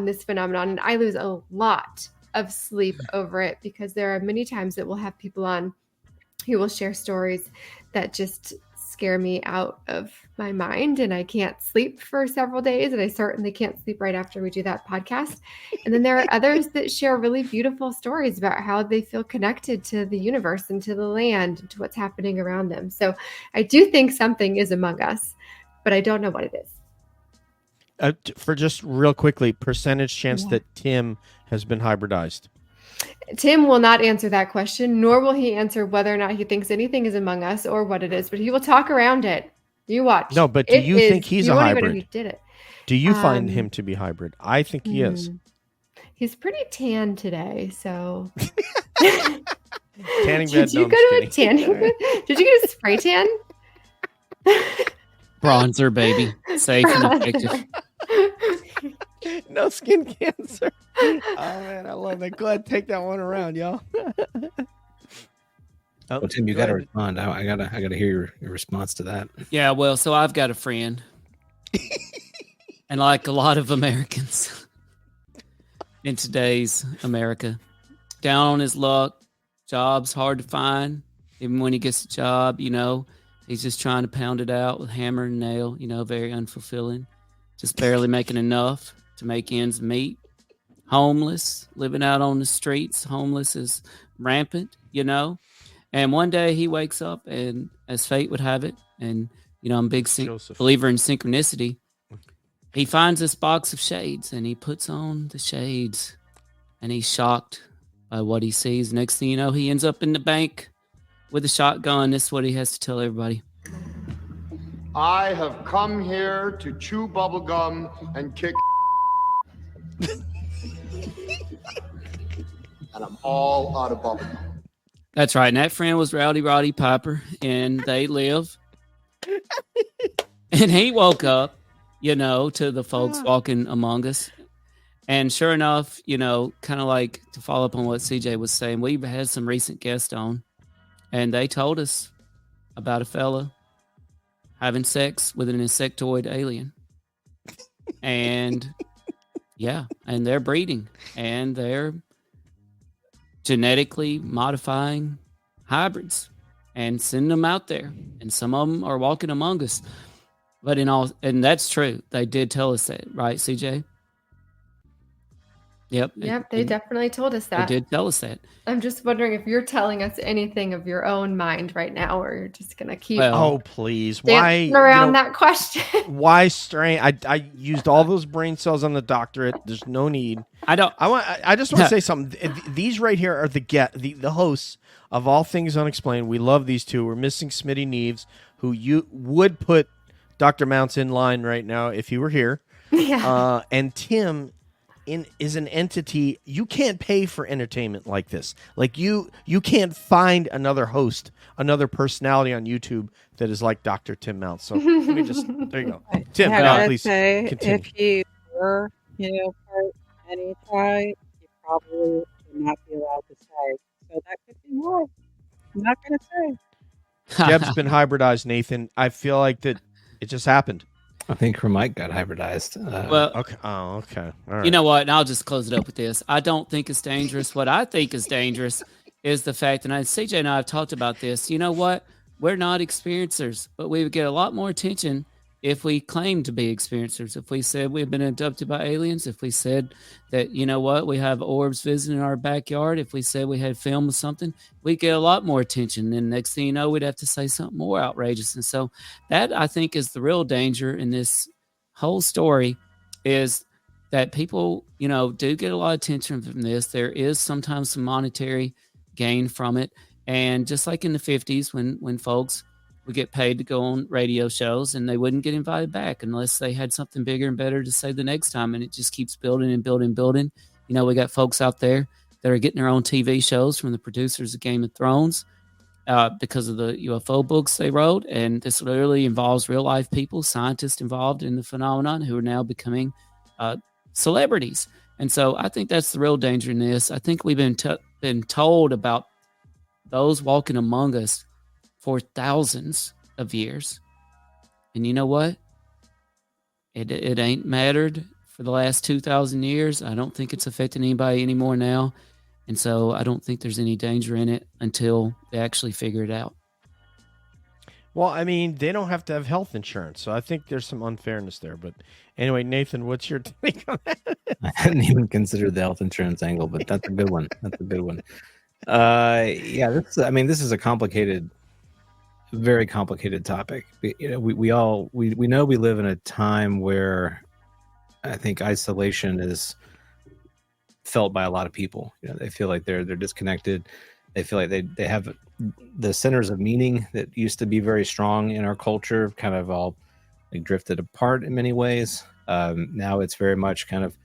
this phenomenon, and I lose a lot of sleep over it because there are many times that we'll have people on who will share stories that just scare me out of my mind, and I can't sleep for several days, and I certainly can't sleep right after we do that podcast. And then there are others that share really beautiful stories about how they feel connected to the universe and to the land and to what's happening around them. So I do think something is among us, but I don't know what it is. For just real quickly, percentage chance that Tim has been hybridized. Tim will not answer that question, nor will he answer whether or not he thinks anything is among us or what it is, but he will talk around it. You watch. No, but do you think he's a hybrid? Even know he did it. Do you find him to be hybrid? I think he is. He's pretty tan today, so. Tanning bed. Did you go to a tanning bed? Did you get a spray tan? Bronzer, baby. Safe and effective. No skin cancer. Oh man, I love that. Go ahead, take that one around, y'all. Well, Tim, you got to respond. I gotta hear your response to that. Yeah, well, so I've got a friend, and like a lot of Americans in today's America, down on his luck, job's hard to find. Even when he gets a job, he's just trying to pound it out with hammer and nail. Very unfulfilling, just barely making enough to make ends meet. Homeless, living out on the streets. Homeless is rampant, And one day he wakes up, and as fate would have it, and I'm a big believer in synchronicity, he finds this box of shades, and he puts on the shades, and he's shocked by what he sees. Next thing you know, he ends up in the bank with a shotgun. This is what he has to tell everybody. I have come here to chew bubblegum and kick and I'm all out of bubblegum. That's right. And that friend was Rowdy Roddy Piper, and they live. And he woke up, to the folks walking among us. And sure enough, kind of like to follow up on what CJ was saying, we've had some recent guests on, and they told us about a fella having sex with an insectoid alien. And yeah, and they're breeding, and they're genetically modifying hybrids and sending them out there, and some of them are walking among us. But and that's true. They did tell us that, right, CJ? Yep. They definitely told us that. They did tell us that. I'm just wondering if you're telling us anything of your own mind right now, or you're just gonna keep please, dancing around that question. Why strain? I used all those brain cells on the doctorate. There's no need. I just want to say something. These right here are the hosts of All Things Unexplained. We love these two. We're missing Smitty Neves, who you would put Dr. Mounce in line right now if he were here. Yeah. And Tim is an entity. You can't pay for entertainment like this. Like you can't find another host, another personality on YouTube that is like Dr. Tim Mounce. So let me just, there you go. Tim, I now gotta please say, continue. if you were, part any tribe, you probably would not be allowed to say. So that could be why. I'm not gonna say. Jeb's been hybridized, Nathan. I feel like that it just happened. I think her mic got hybridized. Well, Okay. Oh, okay. All right. you know what? And I'll just close it up with this. I don't think it's dangerous. What I think is dangerous is the fact, and CJ and I have talked about this. You know what? We're not experiencers, but we would get a lot more attention if we claimed to be experiencers. If we said we've been abducted by aliens, if we said that, you know what, we have orbs visiting our backyard, if we said we had film of something, we'd get a lot more attention. And next thing you know, we'd have to say something more outrageous. And so that, I think, is the real danger in this whole story, is that people, do get a lot of attention from this. There is sometimes some monetary gain from it. And just like in the 50s, when folks would get paid to go on radio shows and they wouldn't get invited back unless they had something bigger and better to say the next time. And it just keeps building and building and building. We got folks out there that are getting their own TV shows from the producers of Game of Thrones because of the UFO books they wrote. And this literally involves real life people, scientists involved in the phenomenon who are now becoming celebrities. And so I think that's the real danger in this. I think we've been told about those walking among us for thousands of years. And you know what? It ain't mattered for the last 2,000 years. I don't think it's affecting anybody anymore now. And so I don't think there's any danger in it until they actually figure it out. Well, I mean, they don't have to have health insurance, so I think there's some unfairness there. But anyway, Nathan, what's your take on that? I hadn't even considered the health insurance angle, but that's a good one. That's a good one. Yeah, this is a complicated, very complicated topic. We know we live in a time where I think isolation is felt by a lot of people. They feel like they're disconnected. They feel like they have the centers of meaning that used to be very strong in our culture kind of all like drifted apart in many ways. Now it's very much kind of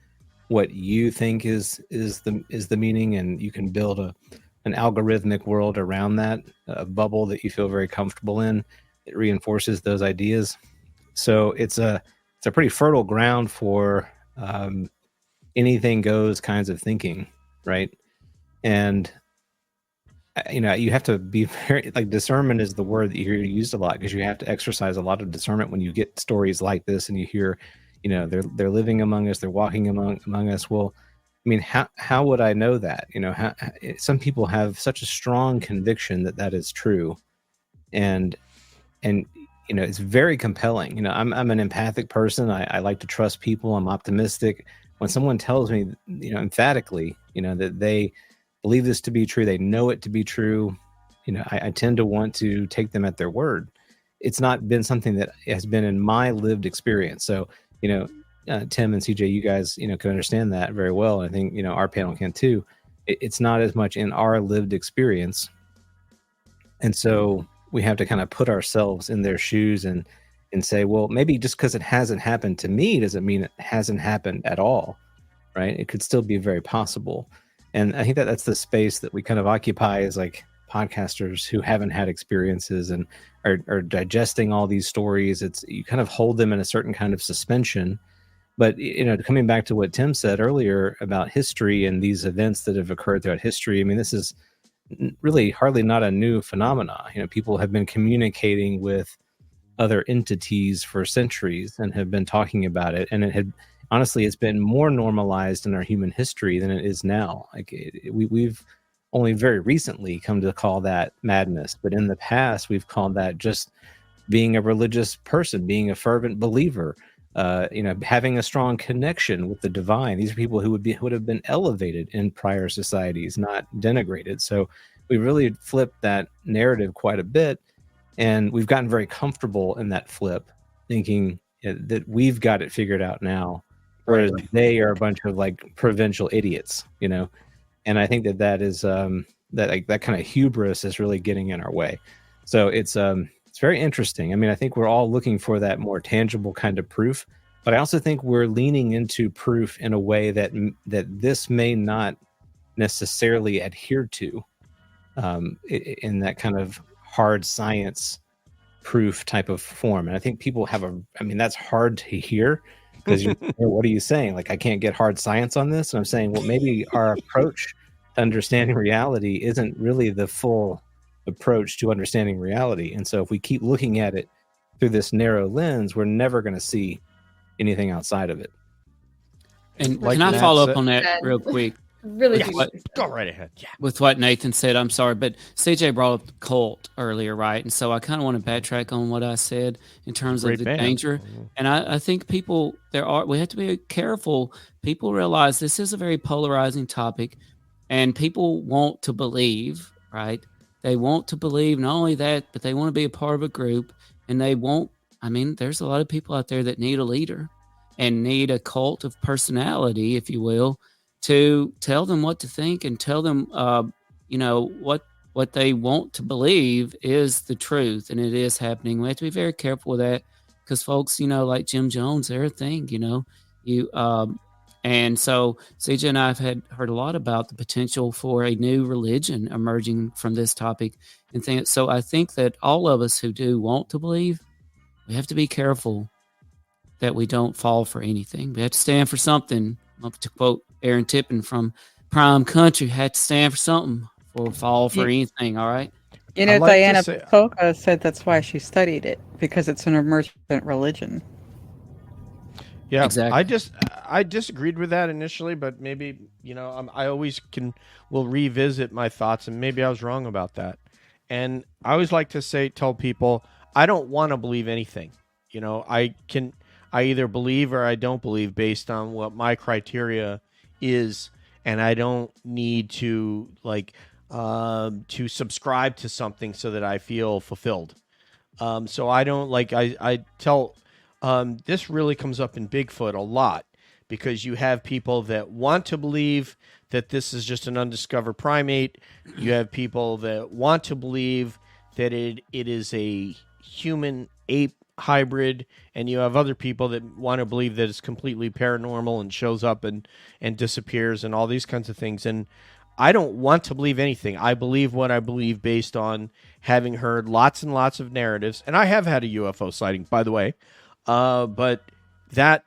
what you think is the meaning, and you can build an algorithmic world around that, a bubble that you feel very comfortable in. It reinforces those ideas. So it's a pretty fertile ground for anything goes kinds of thinking, right? And you have to be very, like, discernment is the word that you hear used a lot, because you have to exercise a lot of discernment when you get stories like this and you hear, they're living among us, they're walking among us. Well, I mean, how would I know that? Some people have such a strong conviction that is true, and it's very compelling. I'm an empathic person. I like to trust people. I'm optimistic. When someone tells me, emphatically, that they believe this to be true, they know it to be true, I tend to want to take them at their word. It's not been something that has been in my lived experience. So, Tim and CJ, you guys, can understand that very well. I think, our panel can too. It's not as much in our lived experience. And so we have to kind of put ourselves in their shoes and say, well, maybe just because it hasn't happened to me doesn't mean it hasn't happened at all, right? It could still be very possible. And I think that's the space that we kind of occupy as like podcasters who haven't had experiences and are digesting all these stories. You kind of hold them in a certain kind of suspension. But, coming back to what Tim said earlier about history and these events that have occurred throughout history, I mean, this is really hardly not a new phenomena. People have been communicating with other entities for centuries and have been talking about it. And it's been more normalized in our human history than it is now. Like we've only very recently come to call that madness. But in the past, we've called that just being a religious person, being a fervent believer, having a strong connection with the divine. These are people who would have been elevated in prior societies, not denigrated. So we really flipped that narrative quite a bit, and we've gotten very comfortable in that flip, thinking that we've got it figured out now, whereas they are a bunch of like provincial idiots, And I think that is that kind of hubris is really getting in our way. So it's It's very interesting. I mean, I think we're all looking for that more tangible kind of proof, but I also think we're leaning into proof in a way that this may not necessarily adhere to, in that kind of hard science proof type of form. And I think people have that's hard to hear, because what are you saying? Like, I can't get hard science on this. And I'm saying, well, maybe our approach to understanding reality isn't really the full approach to understanding reality. And so if we keep looking at it through this narrow lens, we're never going to see anything outside of it. And Like can I Matt follow said- up on that real quick? Really Yes. do. Go right ahead. Yeah. With what Nathan said, I'm sorry, but CJ brought up the cult earlier, right? And so I kind of want to backtrack on what I said in terms of Great the band. danger. And I think we have to be careful. People realize this is a very polarizing topic, and people want to believe, right? They want to believe not only that, but they want to be a part of a group, and there's a lot of people out there that need a leader and need a cult of personality, if you will, to tell them what to think and tell them, what they want to believe is the truth, and it is happening. We have to be very careful with that, because folks, like Jim Jones, they're a thing, and so CJ and I have heard a lot about the potential for a new religion emerging from this topic and things. So I think that all of us who do want to believe, we have to be careful that we don't fall for anything. We have to stand for something. To quote Aaron Tippin from Prime Country, had to stand for something or fall for anything. All right. Diana Pacoca said that's why she studied it, because it's an emergent religion. Yeah, exactly. I disagreed with that initially, but maybe I always will revisit my thoughts, and maybe I was wrong about that. And I always like to tell people, I don't want to believe anything. I either believe or I don't believe based on what my criteria is, and I don't need to to subscribe to something so that I feel fulfilled. So I don't I tell. This really comes up in Bigfoot a lot, because you have people that want to believe that this is just an undiscovered primate. You have people that want to believe that it is a human ape hybrid, and you have other people that want to believe that it's completely paranormal and shows up and disappears and all these kinds of things. And I don't want to believe anything. I believe what I believe based on having heard lots and lots of narratives. And I have had a UFO sighting, by the way. But that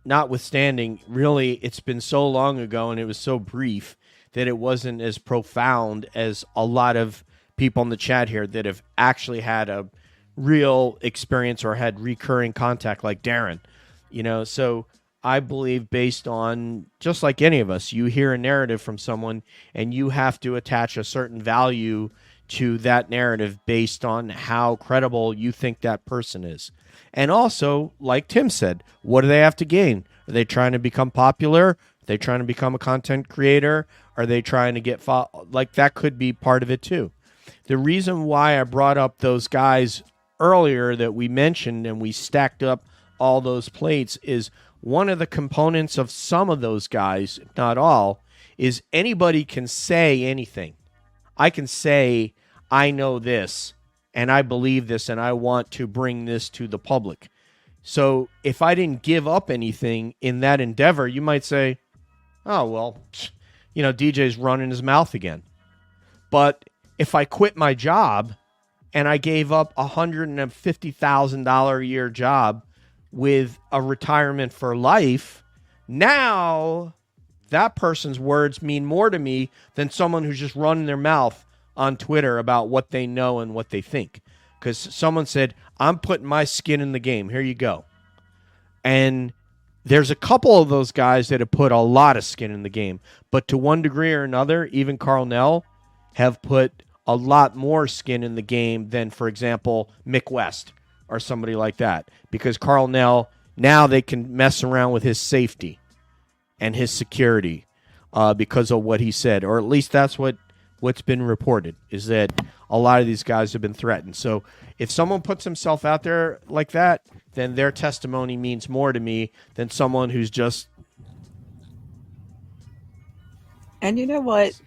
notwithstanding, really, it's been so long ago and it was so brief that it wasn't as profound as a lot of people in the chat here that have actually had a real experience or had recurring contact, like Darren. So I believe, based on, just like any of us, you hear a narrative from someone and you have to attach a certain value to that narrative based on how credible you think that person is. And also, like Tim said, what do they have to gain? Are they trying to become popular? Are they trying to become a content creator? Are they trying to get that could be part of it too. The reason why I brought up those guys earlier that we mentioned and we stacked up all those plates is one of the components of some of those guys, not all, is anybody can say anything. I can say, I know this, and I believe this, and I want to bring this to the public. So if I didn't give up anything in that endeavor, you might say, oh, well, DJ's running his mouth again. But if I quit my job and I gave up $150,000 a year job with a retirement for life, now that person's words mean more to me than someone who's just running their mouth on Twitter about what they know and what they think. Because someone said, I'm putting my skin in the game. Here you go. And there's a couple of those guys that have put a lot of skin in the game. But to one degree or another, even Carl Nell have put a lot more skin in the game than, for example, Mick West or somebody like that. Because Carl Nell, now they can mess around with his safety and his security because of what he said. Or at least that's what's been reported, is that a lot of these guys have been threatened. So if someone puts himself out there like that, then their testimony means more to me than someone who's just... And you know what?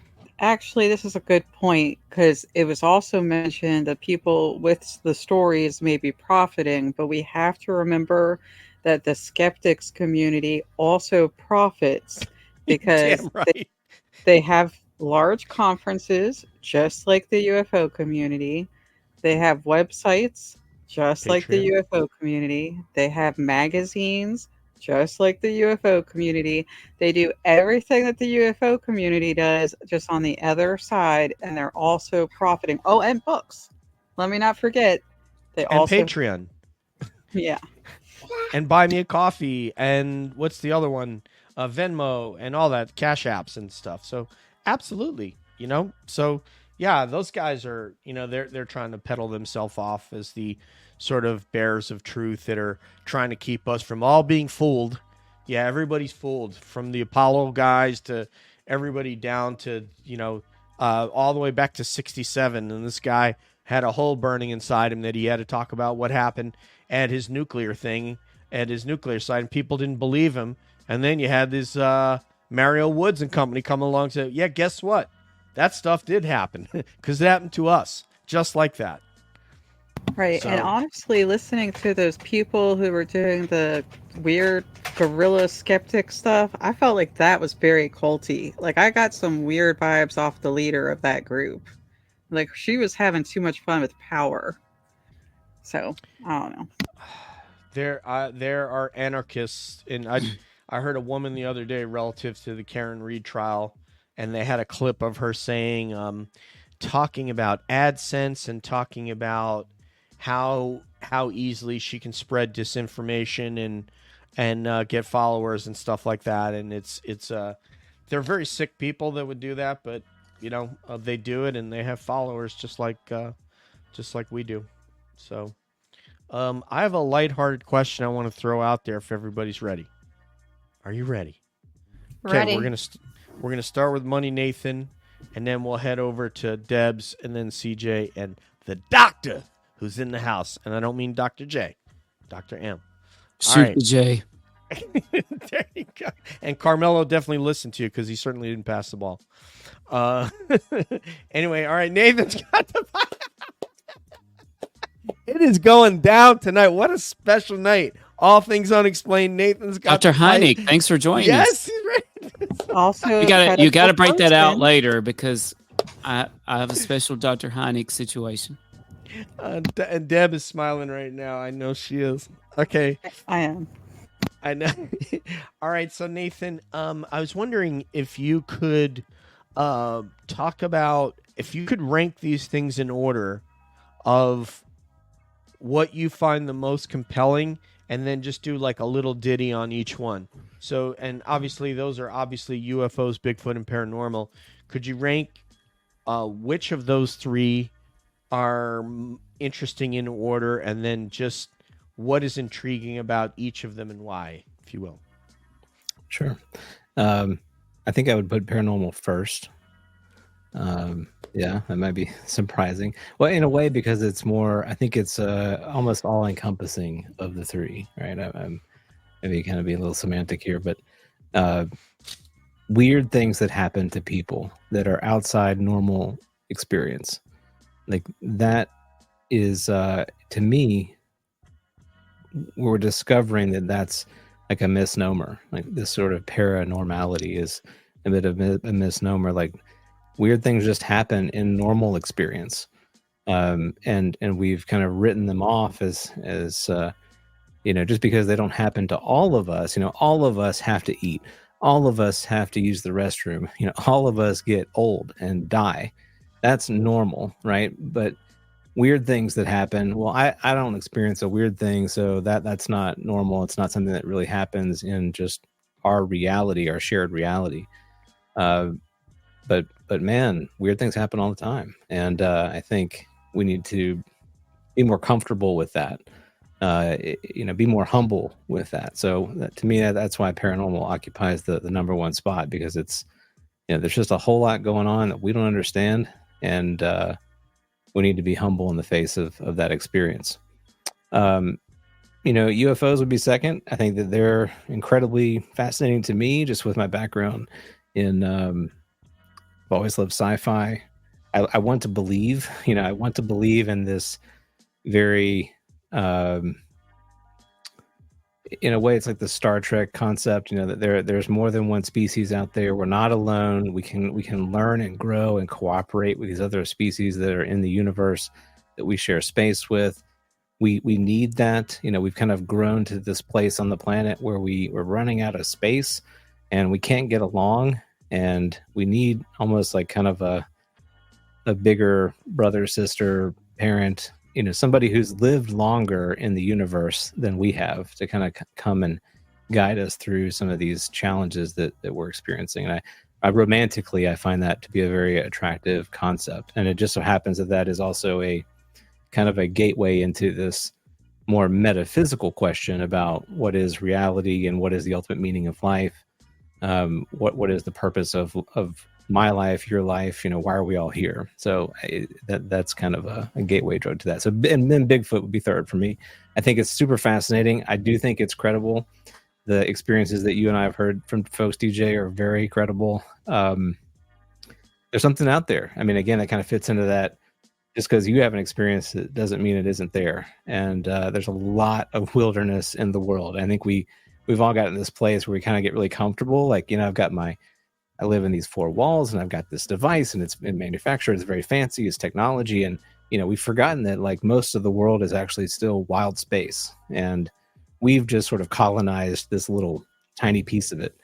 Actually, this is a good point because it was also mentioned that people with the stories may be profiting, but we have to remember that the skeptics community also profits because Damn right. they have large conferences, just like the UFO community. They have websites, just like the Patreon. UFO community. They have magazines, just like the UFO community. They do everything that the UFO community does, just on the other side, and they're also profiting. Oh, and books. Let me not forget. They And also, Patreon. yeah. And Buy Me a Coffee. And what's the other one? Venmo and all that. Cash apps and stuff. So absolutely. So yeah, those guys are, they're trying to peddle themselves off as the sort of bearers of truth that are trying to keep us from all being fooled. Yeah, everybody's fooled, from the Apollo guys to everybody down to, all the way back to 67. And this guy had a hole burning inside him that he had to talk about what happened at his nuclear thing, at his nuclear site, and people didn't believe him. And then you had this Mario Woods and company come along and say, yeah, guess what? That stuff did happen because it happened to us, just like that. Right. So- And honestly, listening to those people who were doing the weird guerrilla skeptic stuff, I felt like that was very culty. Like, I got some weird vibes off the leader of that group. Like, she was having too much fun with power. So, I don't know. There are anarchists, and I heard a woman the other day relative to the Karen Reed trial, and they had a clip of her saying, talking about AdSense and talking about how easily she can spread disinformation and get followers and stuff like that. And it's they're very sick people that would do that, but they do it and they have followers just like we do. So I have a lighthearted question I want to throw out there if everybody's ready. Are you ready? Ready. We're gonna start with Money Nathan, and then we'll head over to Debs, and then CJ, and the doctor who's in the house. And I don't mean Dr. J, Dr. M. All Shoot right. the J. There you go. And Carmelo definitely listened to you because he certainly didn't pass the ball. Anyway, all right, Nathan's got the. It is going down tonight. What a special night. All Things Unexplained. Nathan's got Dr. the fight. Heineck, thanks for joining us. Yes, he's ready. Also, You got to break that out posting. later because I have a special Dr. Heineck situation. And Deb is smiling right now. I know she is. Okay. I am. I know. All right. So Nathan, I was wondering if you could talk about, if you could rank these things in order of what you find the most compelling, and then just do like a little ditty on each one. So, and obviously those are obviously UFOs, Bigfoot, and paranormal. Could you rank which of those three are interesting in order, and then just what is intriguing about each of them and why, if you will? Sure. I think I would put paranormal first. Yeah, that might be surprising. Well, in a way, because it's more, I think it's almost all encompassing of the three, right? I'm maybe kind of being a little semantic here, but weird things that happen to people that are outside normal experience. Like that is, to me, we're discovering that that's like a misnomer. Like this sort of paranormality is a bit of a misnomer. Like weird things just happen in normal experience, and we've kind of written them off as just because they don't happen to all of us. All of us have to eat. All of us have to use the restroom. All of us get old and die. That's normal, right? But weird things that happen, well, I don't experience a weird thing, so that's not normal. It's not something that really happens in just our reality, our shared reality. But man, weird things happen all the time, and I think we need to be more comfortable with that. Be more humble with that. So to me, that's why paranormal occupies the number one spot, because it's there's just a whole lot going on that we don't understand, and we need to be humble in the face of that experience. UFOs would be second. I think that they're incredibly fascinating to me, just with my background in always loved sci-fi. I want to believe, I want to believe in this very, in a way, it's like the Star Trek concept, that there's more than one species out there. We're not alone. We can learn and grow and cooperate with these other species that are in the universe that we share space with. We need that. We've kind of grown to this place on the planet where we're running out of space and we can't get along, and we need almost like kind of a bigger brother, sister, parent, somebody who's lived longer in the universe than we have to kind of come and guide us through some of these challenges that we're experiencing. And I romantically, I find that to be a very attractive concept. And it just so happens that is also a kind of a gateway into this more metaphysical question about what is reality and what is the ultimate meaning of life. What is the purpose of my life, your life, why are we all here? So that's kind of a gateway drug to that. So, and then Bigfoot would be third for me. I think it's super fascinating. I do think it's credible. The experiences that you and I have heard from folks, DJ, are very credible. There's something out there. I mean, again, it kind of fits into that. Just because you haven't experienced it doesn't mean it isn't there. And there's a lot of wilderness in the world. I think we've all gotten this place where we kind of get really comfortable. Like, I live in these four walls and I've got this device and it's manufactured. It's very fancy. It's technology. And, we've forgotten that like most of the world is actually still wild space. And we've just sort of colonized this little tiny piece of it.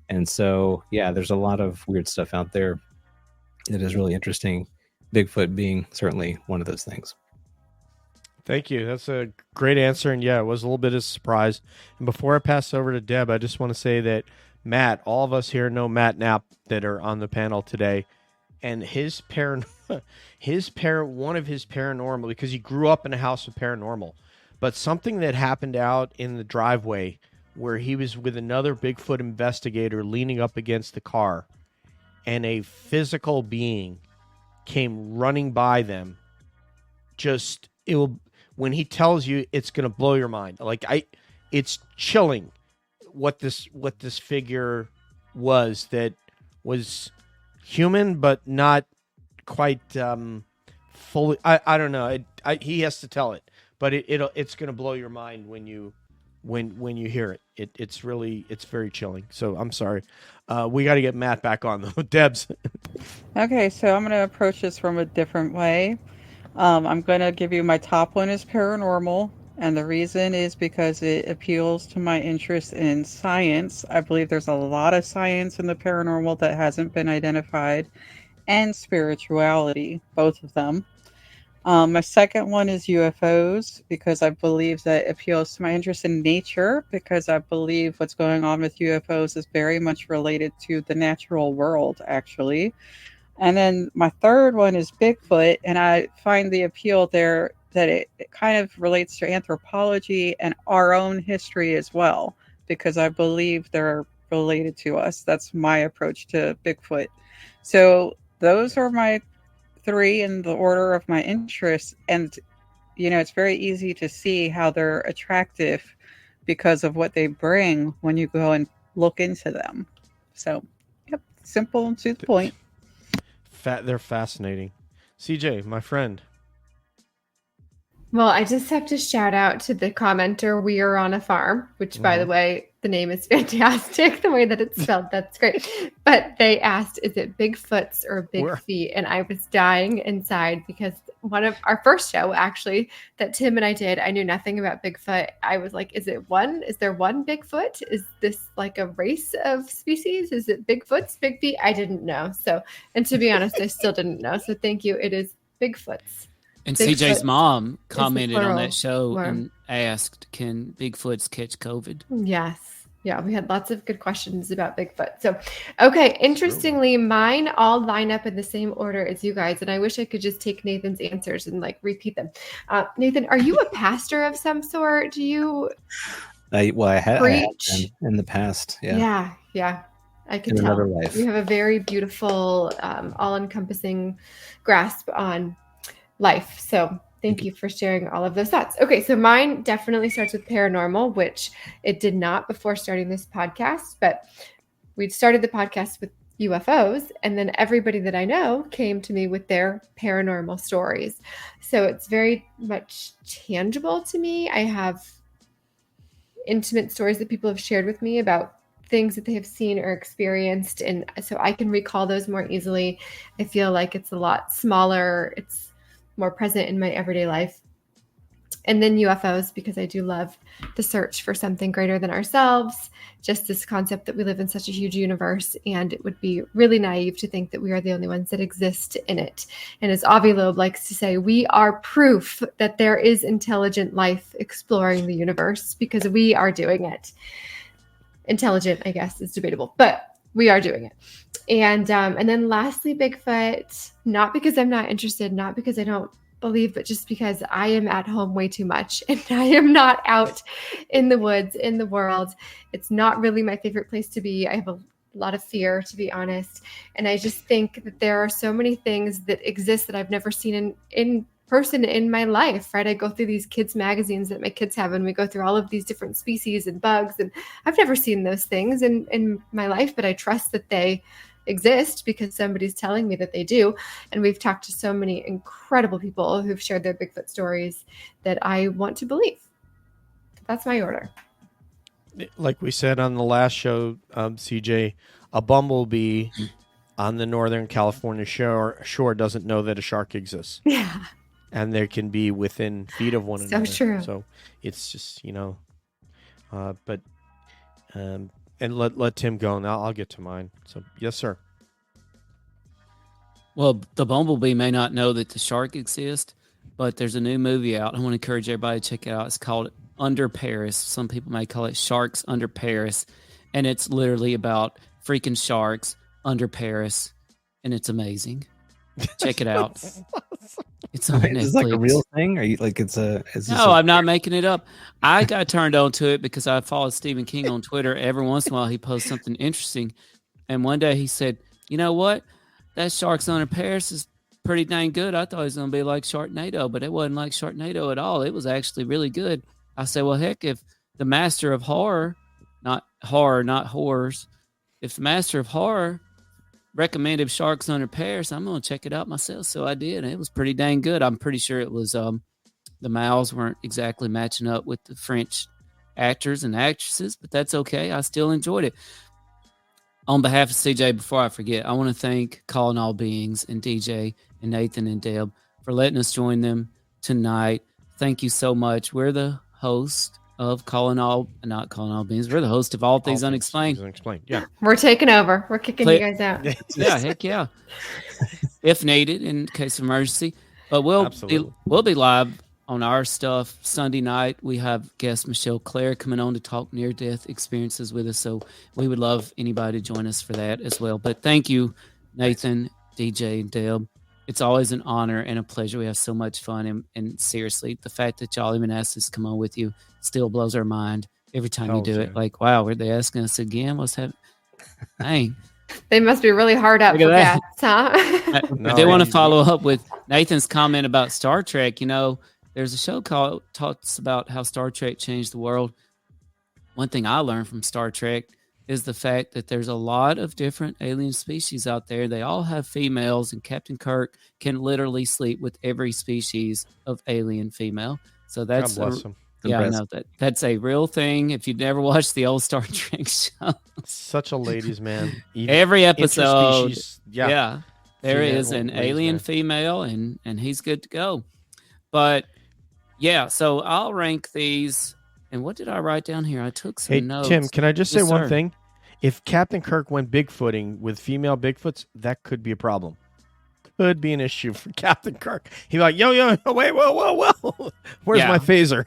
And so, yeah, there's a lot of weird stuff out there that is really interesting. Bigfoot being certainly one of those things. Thank you. That's a great answer. And yeah, it was a little bit of a surprise. And before I pass over to Deb, I just want to say that Matt, all of us here know Matt Knapp that are on the panel today, and one of his paranormal, because he grew up in a house with paranormal, but something that happened out in the driveway where he was with another Bigfoot investigator leaning up against the car, and a physical being came running by them. When he tells you, it's going to blow your mind. It's chilling what this figure was, that was human but not quite fully. I don't know. He has to tell it, but it's going to blow your mind when you hear it. It's very chilling. So I'm sorry. We got to get Matt back on though. Debs. Okay, so I'm going to approach this from a different way. I'm going to give you my top one is paranormal. And the reason is because it appeals to my interest in science. I believe there's a lot of science in the paranormal that hasn't been identified, and spirituality, both of them. My second one is UFOs, because I believe that appeals to my interest in nature, because I believe what's going on with UFOs is very much related to the natural world, actually. And then my third one is Bigfoot, and I find the appeal there that it kind of relates to anthropology and our own history as well, because I believe they're related to us. That's my approach to Bigfoot. So those are my three in the order of my interests. And, it's very easy to see how they're attractive because of what they bring when you go and look into them. So, yep, simple and to the point. They're fascinating. CJ, my friend. Well, I just have to shout out to the commenter, We Are on a Farm, which, by the way, the name is fantastic. The way that it's spelled, that's great. But they asked, is it Bigfoots or Big Feet? And I was dying inside because one of our first show, actually, that Tim and I did, I knew nothing about Bigfoot. I was like, is there one Bigfoot? Is this like a race of species? Is it Bigfoots, Big Feet? I didn't know. So, and to be honest, I still didn't know. So thank you. It is Bigfoots. And CJ's mom commented on that show and asked, can Bigfoots catch COVID? Yes. Yeah, we had lots of good questions about Bigfoot. So, okay, interestingly, mine all line up in the same order as you guys, and I wish I could just take Nathan's answers and repeat them. Nathan, are you a pastor of some sort? Do you I have preach? in the past. Yeah. Yeah. I can in tell. Another life. You have a very beautiful, all-encompassing grasp on life. So thank you for sharing all of those thoughts. Okay, so mine definitely starts with paranormal, which it did not before starting this podcast, but we started the podcast with UFOs. And then everybody that I know came to me with their paranormal stories. So it's very much tangible to me. I have intimate stories that people have shared with me about things that they have seen or experienced. And so I can recall those more easily. I feel like it's a lot smaller. It's more present in my everyday life. And then UFOs, because I do love the search for something greater than ourselves, just this concept that we live in such a huge universe, and it would be really naive to think that we are the only ones that exist in it. And as Avi Loeb likes to say, we are proof that there is intelligent life exploring the universe because we are doing it. Intelligent, I guess, is debatable, but we are doing it. And then lastly, Bigfoot, not because I'm not interested, not because I don't believe, but just because I am at home way too much and I am not out in the woods, in the world. It's not really my favorite place to be. I have a lot of fear, to be honest. And I just think that there are so many things that exist that I've never seen in person in my life, right? I go through these kids magazines that my kids have, and we go through all of these different species and bugs, and I've never seen those things in my life, but I trust that they exist because somebody's telling me that they do. And we've talked to so many incredible people who've shared their Bigfoot stories that I want to believe. That's my order. Like we said on the last show, CJ, a bumblebee on the Northern California shore doesn't know that a shark exists. Yeah. And they can be within feet of one another. So true. So it's just, and let Tim go, and I'll get to mine. So, yes, sir. Well, the bumblebee may not know that the shark exists, but there's a new movie out. I want to encourage everybody to check it out. It's called Under Paris. Some people may call it Sharks Under Paris. And it's literally about freaking sharks under Paris. And it's amazing. Check it out. It's on Netflix. Is this like a real thing? Are you like No, I'm not making it up. I got turned on to it because I follow Stephen King on Twitter. Every once in a while, he posts something interesting. And one day he said, "You know what? That Sharks Under Paris is pretty dang good. I thought it was going to be like Sharknado, but it wasn't like Sharknado at all. It was actually really good." I said, "Well, heck, if the master of horror, not horrors, if the master of horror recommended Sharks Under Paris, I'm going to check it out myself." So I did. And it was pretty dang good. I'm pretty sure it was the mouths weren't exactly matching up with the French actors and actresses, but that's okay. I still enjoyed it. On behalf of CJ, before I forget, I want to thank Calling All Beings and DJ and Nathan and Deb for letting us join them tonight. Thank you so much. We're the host of not Calling All Beings. We're the host of All Things Unexplained. Yeah. We're taking over. We're kicking you guys out. Yeah, heck yeah. If needed, in case of emergency. But we'll be live on our stuff Sunday night. We have guest Michelle Claire coming on to talk near-death experiences with us. So we would love anybody to join us for that as well. But thank you, Nathan, DJ, and Deb. It's always an honor and a pleasure. We have so much fun. And seriously, the fact that y'all even asked us to come on with you still blows our mind every time you do it. Like, wow, were they asking us again? What's happening? Dang. They must be really hard up for guests, huh? I did want to follow up with Nathan's comment about Star Trek. You know, there's a show called talks about how Star Trek changed the world. One thing I learned from Star Trek is the fact that there's a lot of different alien species out there. They all have females, and Captain Kirk can literally sleep with every species of alien female. So that's God bless him. I know that's a real thing. If you've never watched the old Star Trek show, such a ladies' man. Every episode, there female is an alien female, and he's good to go. But yeah, so I'll rank these. And what did I write down here? I took some notes. Tim, can I just say Yes, one sir. thing? If Captain Kirk went Bigfooting with female Bigfoots, that could be a problem. Could be an issue for Captain Kirk. He'd be like, yo, wait, whoa. Where's my phaser?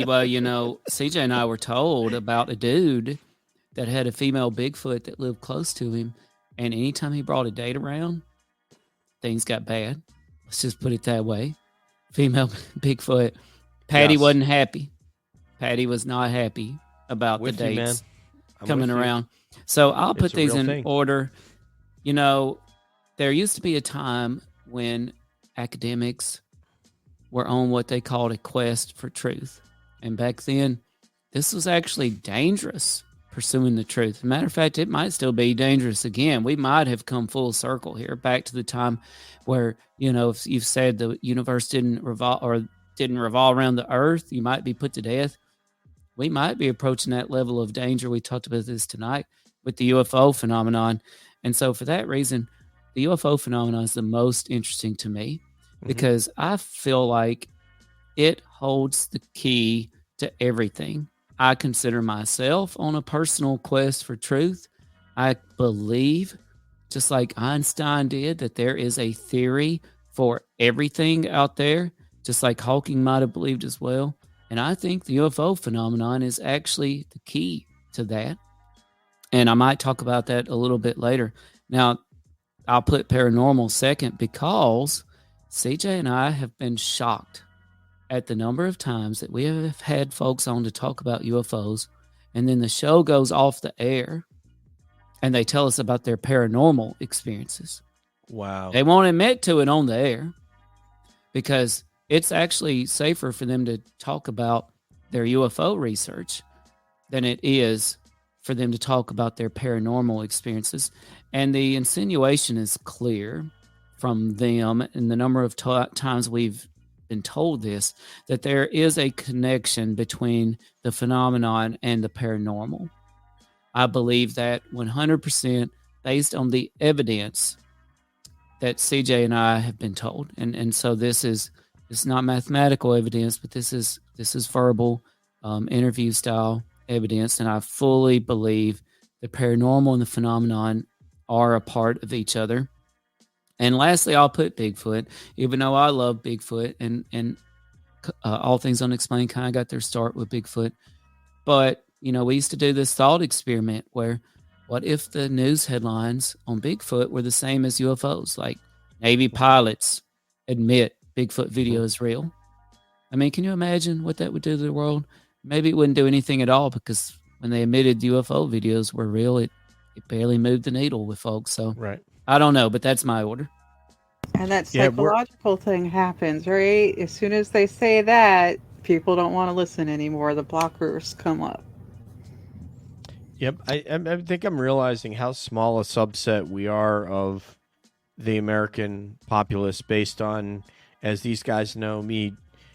Well, you know, CJ and I were told about a dude that had a female Bigfoot that lived close to him. And anytime he brought a date around, things got bad. Let's just put it that way. Female Bigfoot. Patty wasn't happy. Patty was not happy about With the you, dates man. coming around. So I'll put a these real in thing. order. You know, there used to be a time when academics were on what they called a quest for truth. And back then, this was actually dangerous pursuing the truth. As a matter of fact, it might still be dangerous again. We might have come full circle here, back to the time where, if you've said the universe didn't revolve around the earth, you might be put to death. We might be approaching that level of danger. We talked about this tonight with the UFO phenomenon. And so for that reason, the UFO phenomenon is the most interesting to me because I feel like it holds the key to everything. I consider myself on a personal quest for truth. I believe, just like Einstein did, that there is a theory for everything out there, just like Hawking might have believed as well. And I think the UFO phenomenon is actually the key to that. And I might talk about that a little bit later. Now, I'll put paranormal second because CJ and I have been shocked at the number of times that we have had folks on to talk about UFOs, and then the show goes off the air and they tell us about their paranormal experiences. Wow. They won't admit to it on the air because it's actually safer for them to talk about their UFO research than it is for them to talk about their paranormal experiences. And the insinuation is clear from them and the number of times we've been told this, that there is a connection between the phenomenon and the paranormal. I believe that 100% based on the evidence that CJ and I have been told. And so it's not mathematical evidence, but this is verbal interview style evidence. And I fully believe the paranormal and the phenomenon are a part of each other. And lastly, I'll put Bigfoot, even though I love Bigfoot and All Things Unexplained kind of got their start with Bigfoot. But, we used to do this thought experiment where what if the news headlines on Bigfoot were the same as UFOs? Like Navy pilots admit Bigfoot video is real. I mean, can you imagine what that would do to the world? Maybe it wouldn't do anything at all because when they admitted UFO videos were real, it barely moved the needle with folks. So Right. I don't know, but that's my order. And that Yeah, psychological thing happens, right? As soon as they say that, people don't want to listen anymore. The blockers come up. Yep. I think I'm realizing how small a subset we are of the American populace based on, as these guys know, me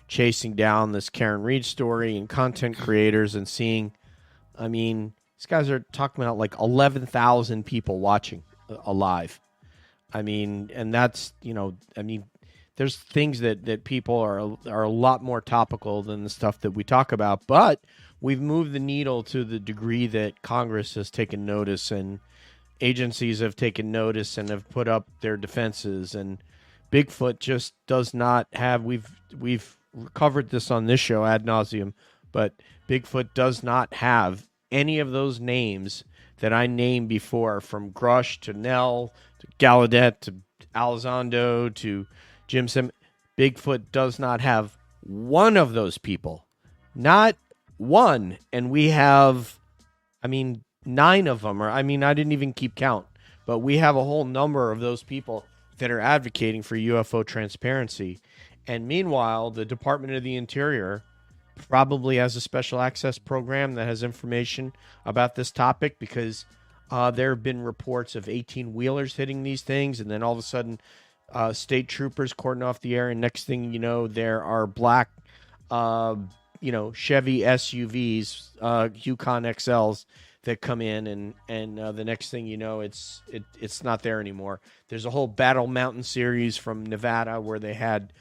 chasing down this Karen Reed story and content creators and seeing, these guys are talking about like 11,000 people watching alive. And that's, there's things that people are a lot more topical than the stuff that we talk about, but we've moved the needle to the degree that Congress has taken notice and agencies have taken notice and have put up their defenses, and Bigfoot just does not have, we've covered this on this show ad nauseum, but Bigfoot does not have any of those names that I named before, from Grush to Nell to Gallaudet to Elizondo to Jim Sim. Bigfoot does not have one of those people. Not one. And we have, 9 of them. Or I didn't even keep count. But we have a whole number of those people that are advocating for UFO transparency. And meanwhile, the Department of the Interior probably has a special access program that has information about this topic, because there have been reports of 18-wheelers hitting these things, and then all of a sudden state troopers cordon off the area, and next thing you know, there are black Chevy SUVs, Yukon XLs that come in, and the next thing you know, it's not there anymore. There's a whole Battle Mountain series from Nevada where they had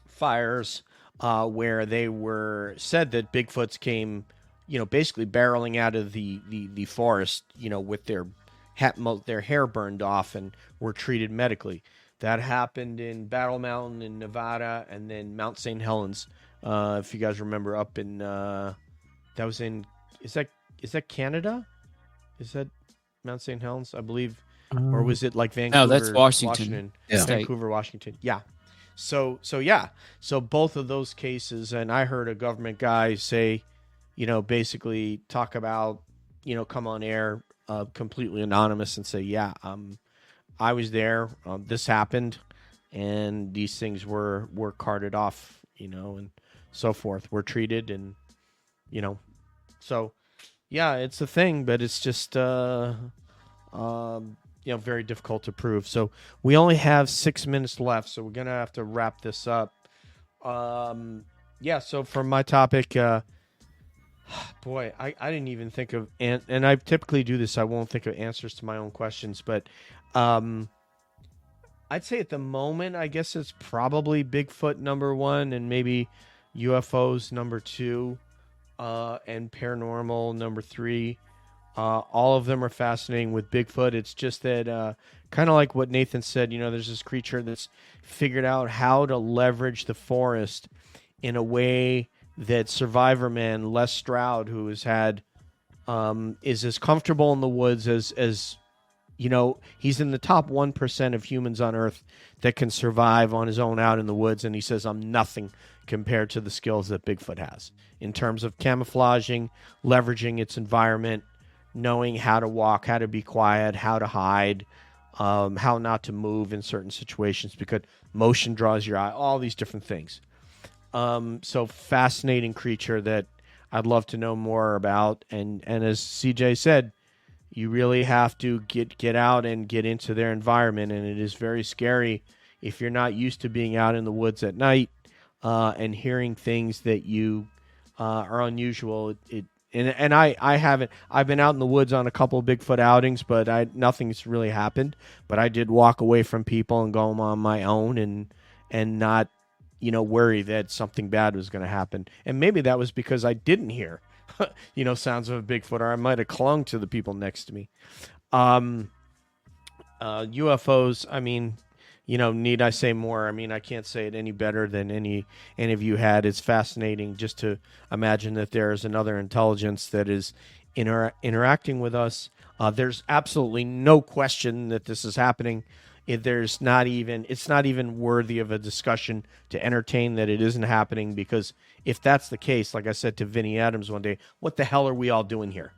fires where they were said that Bigfoots came, basically barreling out of the forest, with their hair burned off and were treated medically. That happened in Battle Mountain in Nevada, and then Mount St. Helens, if you guys remember, up in that was in, is that Canada? Is that Mount St. Helens, I believe, or was it like Vancouver? No, that's Washington. Yeah. Vancouver, Washington. Yeah. So both of those cases, and I heard a government guy say, basically talk about, come on air, completely anonymous, and say, yeah, I was there, this happened, and these things were carted off, and so forth, were treated, and, so, Yeah, it's a thing, but it's just very difficult to prove. So we only have 6 minutes left, so we're gonna have to wrap this up. So for my topic, boy, I didn't even think of, and I typically do this, I won't think of answers to my own questions, but I'd say at the moment, I guess it's probably Bigfoot number 1 and maybe UFOs number 2, and paranormal number 3. All of them are fascinating with Bigfoot. It's just that kind of like what Nathan said, there's this creature that's figured out how to leverage the forest in a way that Survivor Man Les Stroud, who has had is as comfortable in the woods as he's in the top 1% of humans on Earth that can survive on his own out in the woods, and he says, I'm nothing compared to the skills that Bigfoot has in terms of camouflaging, leveraging its environment, knowing how to walk, how to be quiet, how to hide, how not to move in certain situations because motion draws your eye, all these different things. So fascinating creature that I'd love to know more about. And as CJ said, you really have to get out and get into their environment. And it is very scary if you're not used to being out in the woods at night and hearing things that you are unusual. I haven't. I've been out in the woods on a couple of Bigfoot outings, but nothing's really happened. But I did walk away from people and go on my own and not, worry that something bad was going to happen. And maybe that was because I didn't hear, sounds of a Bigfoot, or I might have clung to the people next to me. UFOs. I mean, need I say more? I mean, I can't say it any better than any of you had. It's fascinating just to imagine that there is another intelligence that is interacting with us. There's absolutely no question that this is happening. It's not even worthy of a discussion to entertain that it isn't happening, because if that's the case, like I said to Vinnie Adams one day, what the hell are we all doing here?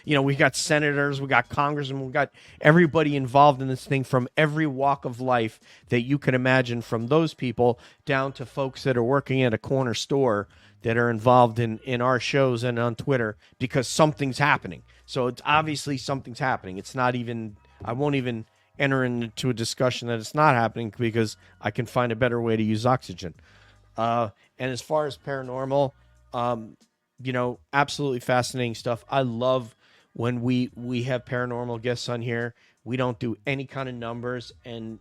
We got senators, we got congressmen, we got everybody involved in this thing from every walk of life that you can imagine, from those people down to folks that are working at a corner store that are involved in our shows and on Twitter, because something's happening. So it's obviously something's happening. It's not even, I won't even enter into a discussion that it's not happening, because I can find a better way to use oxygen. And as far as paranormal, absolutely fascinating stuff. I love when we have paranormal guests on here. We don't do any kind of numbers, and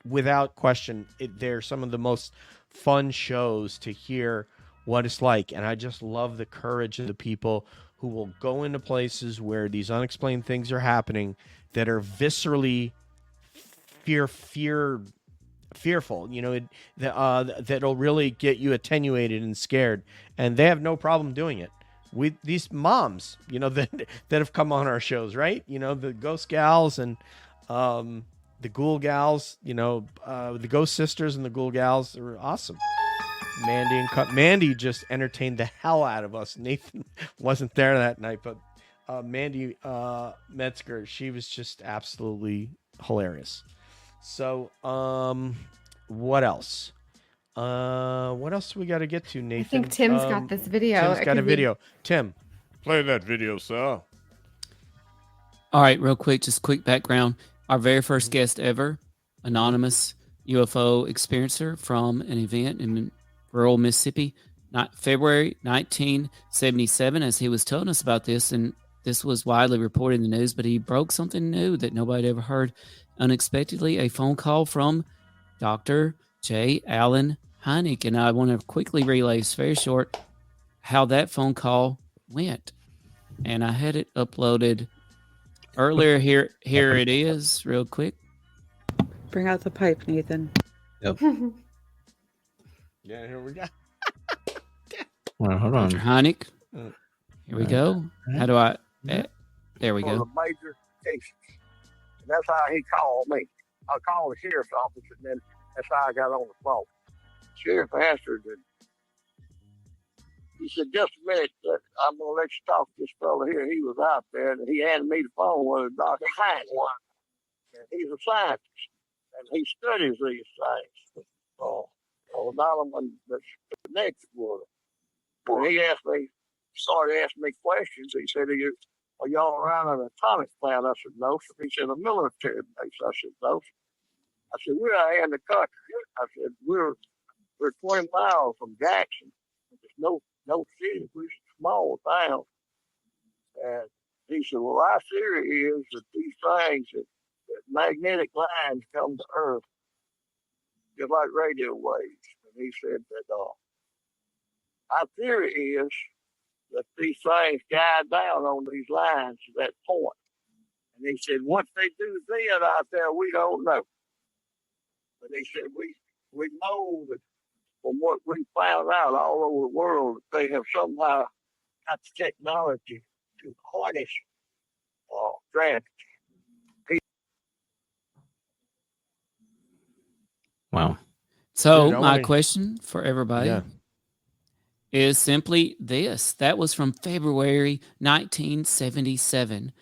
without question, they're some of the most fun shows to hear what it's like. And I just love the courage of the people who will go into places where these unexplained things are happening that are viscerally fearful, that'll really get you attenuated and scared, and they have no problem doing it. With these moms, that have come on our shows, right? The ghost gals and the ghoul gals, the ghost sisters and the ghoul gals are awesome. Mandy just entertained the hell out of us. Nathan wasn't there that night, but Mandy Metzger, she was just absolutely hilarious. So, what else? What else do we got to get to, Nathan? I think Tim's got this video. Tim's got a video. Tim, play that video, sir. All right, real quick, just quick background. Our very first guest ever, anonymous UFO experiencer from an event in rural Mississippi, February 1977, as he was telling us about this, and this was widely reported in the news, but he broke something new that nobody had ever heard. Unexpectedly, a phone call from Dr. J. Allen Hynek, and I want to quickly relay, it's very short, how that phone call went. And I had it uploaded earlier. Here it is, real quick. Bring out the pipe, Nathan. Yep. Yeah, here we go. Well, hold on. Dr. Hynek. Here we go. How do I... there we go. Major cases. And that's how he called me. I called the sheriff's office, and then that's how I got on the phone. Sheriff answered, and he said, "Just a minute, I'm going to let you talk to this fella here." He was out there, and he handed me the phone with Dr. Hynek one. And he's a scientist, and he studies these things. Another one that's next was, and he asked me, started asking me questions. He said, are y'all around an atomic plant? I said, no. He said, a military base. I said, no. I said, we're out in the country. I said, we're 20 miles from Jackson. There's no city. We're a small town. And he said, well, our theory is that these things, that magnetic lines come to Earth just like radio waves. And he said that our theory is that these things guide down on these lines to that point. And he said, once they do that out there, we don't know. But he said, we know that from what we found out all over the world, that they have somehow got the technology to harness gravity. Wow. So Dude, my question for everybody Yeah. is simply this. That was from February 1977.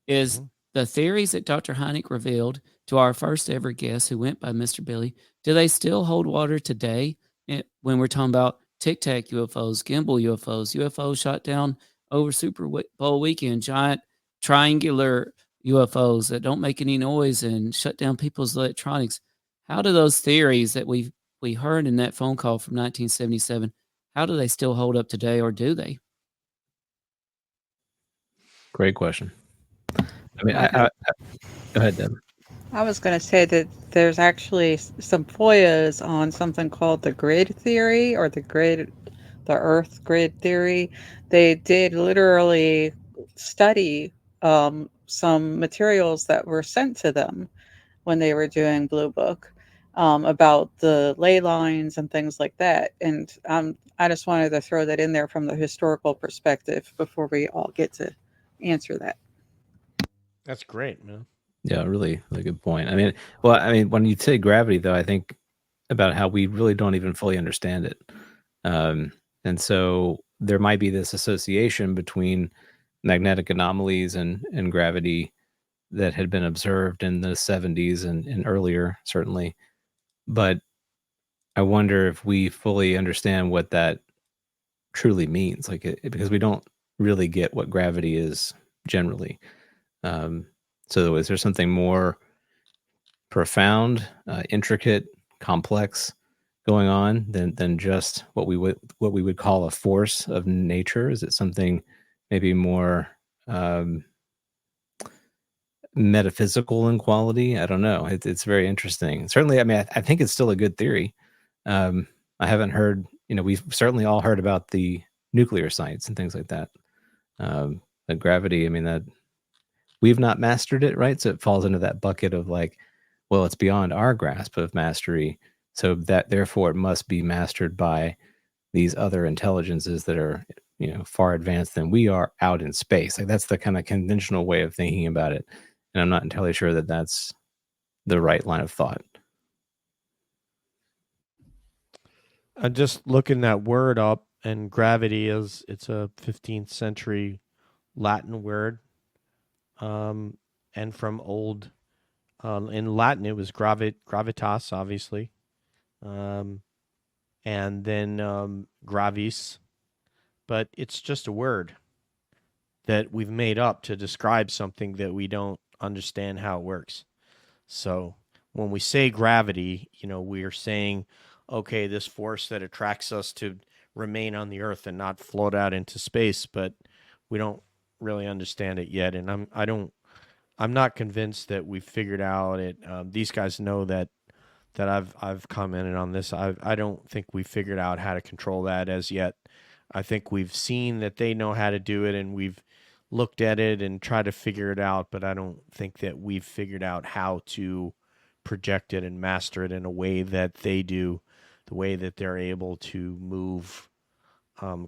Is the theories that Dr. Heineck revealed to our first ever guest who went by Mr. Billy, do they still hold water today when we're talking about Tic Tac UFOs, gimbal UFOs, UFOs shot down over Super Bowl weekend, giant triangular UFOs that don't make any noise and shut down people's electronics? How do those theories that we heard in that phone call from 1977, how do they still hold up today, or do they? Great question. I mean, I go ahead, Deb. I was going to say that there's actually some FOIAs on something called the grid theory, or the Earth grid theory. They did literally study some materials that were sent to them when they were doing Blue Book about the ley lines and things like that. And I just wanted to throw that in there from the historical perspective before we all get to answer that. That's great, man. Yeah, really good point. I mean, when you say gravity, though, I think about how we really don't even fully understand it. And so there might be this association between magnetic anomalies and gravity that had been observed in the 70s and earlier, certainly. But I wonder if we fully understand what that truly means, because we don't really get what gravity is generally. So is there something more profound, intricate, complex going on than just what we would call a force of nature? Is it something maybe more metaphysical in quality? I don't know. It's very interesting. Certainly, I mean, I think it's still a good theory. I haven't heard, we've certainly all heard about the nuclear sites and things like that. The gravity, I mean, that we've not mastered it, right? So it falls into that bucket of it's beyond our grasp of mastery. So that therefore it must be mastered by these other intelligences that are, far advanced than we are out in space. That's the kind of conventional way of thinking about it. And I'm not entirely sure that that's the right line of thought. I'm just looking that word up, and gravity it's a 15th century Latin word. And from old, in Latin, it was gravitas, obviously. And then gravis, but it's just a word that we've made up to describe something that we don't understand how it works. So when we say gravity, we are saying, okay, this force that attracts us to remain on the earth and not float out into space, but we don't really understand it yet. And I'm not convinced that we've figured out it. These guys know that I've commented on this. I don't think we figured out how to control that as yet. I think we've seen that they know how to do it, and we've looked at it and tried to figure it out, but I don't think that we've figured out how to project it and master it in a way that they do, the way that they're able to move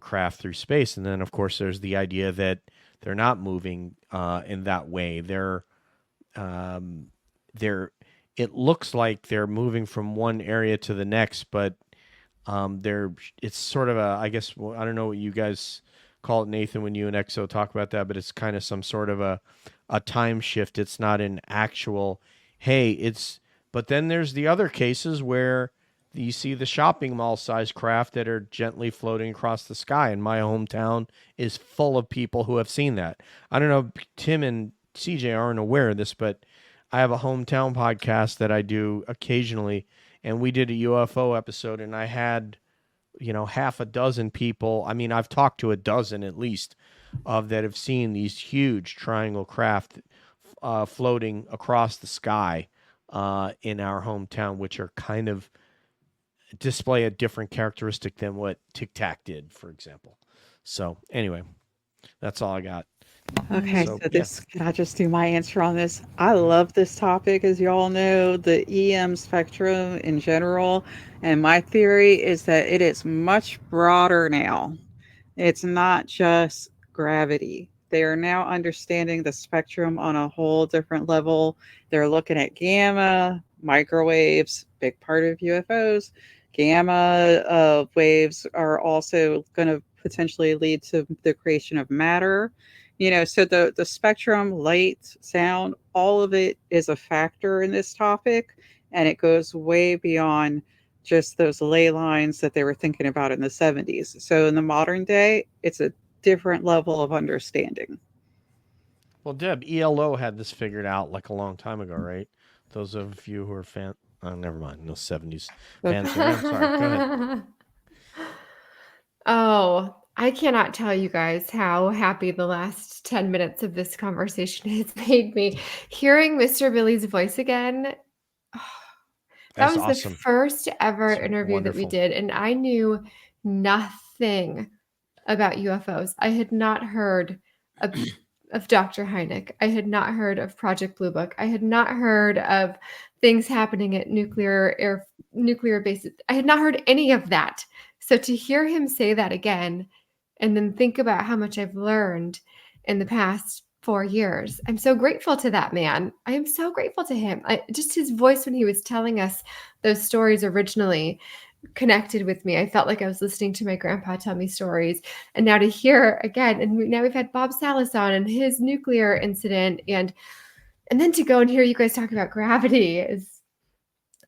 craft through space. And then, of course, there's the idea that they're not moving in that way. It looks like they're moving from one area to the next, but it's sort of I guess, I don't know what you guys call it, Nathan, when you and Exo talk about that, but it's kind of some sort of a time shift. It's not an actual, but then there's the other cases where you see the shopping mall size craft that are gently floating across the sky. And my hometown is full of people who have seen that. I don't know, Tim and CJ aren't aware of this, but I have a hometown podcast that I do occasionally, and we did a UFO episode, and I had, half a dozen people. I mean, I've talked to a dozen at least of that have seen these huge triangle craft floating across the sky in our hometown, which are kind of display a different characteristic than what Tic Tac did, for example. So anyway, that's all I got. Okay, so this, can I just do my answer on this? I love this topic, as you all know, the EM spectrum in general. And my theory is that it is much broader now. It's not just gravity. They are now understanding the spectrum on a whole different level. They're looking at gamma, microwaves, big part of UFOs. Gamma waves are also going to potentially lead to the creation of matter. So the spectrum, light, sound, all of it is a factor in this topic, and it goes way beyond just those ley lines that they were thinking about in the 70s. So in the modern day, it's a different level of understanding. Well, Deb, ELO had this figured out like a long time ago, right? Those of you who are fan, never mind, no 70s fans. I'm sorry, go ahead. Oh, I cannot tell you guys how happy the last 10 minutes of this conversation has made me. Hearing Mr. Billy's voice again, that was awesome. the first ever It's interview that we wonderful. did, and I knew nothing about UFOs. I had not heard of Dr. Hynek. I had not heard of Project Blue Book. I had not heard of things happening at nuclear bases. I had not heard any of that. So to hear him say that again, and then think about how much I've learned in the past 4 years, I'm so grateful to that man. I am so grateful to him. Just his voice when he was telling us those stories originally connected with me. I felt like I was listening to my grandpa tell me stories. And now to hear again, and now we've had Bob Salas on and his nuclear incident, and then to go and hear you guys talk about gravity.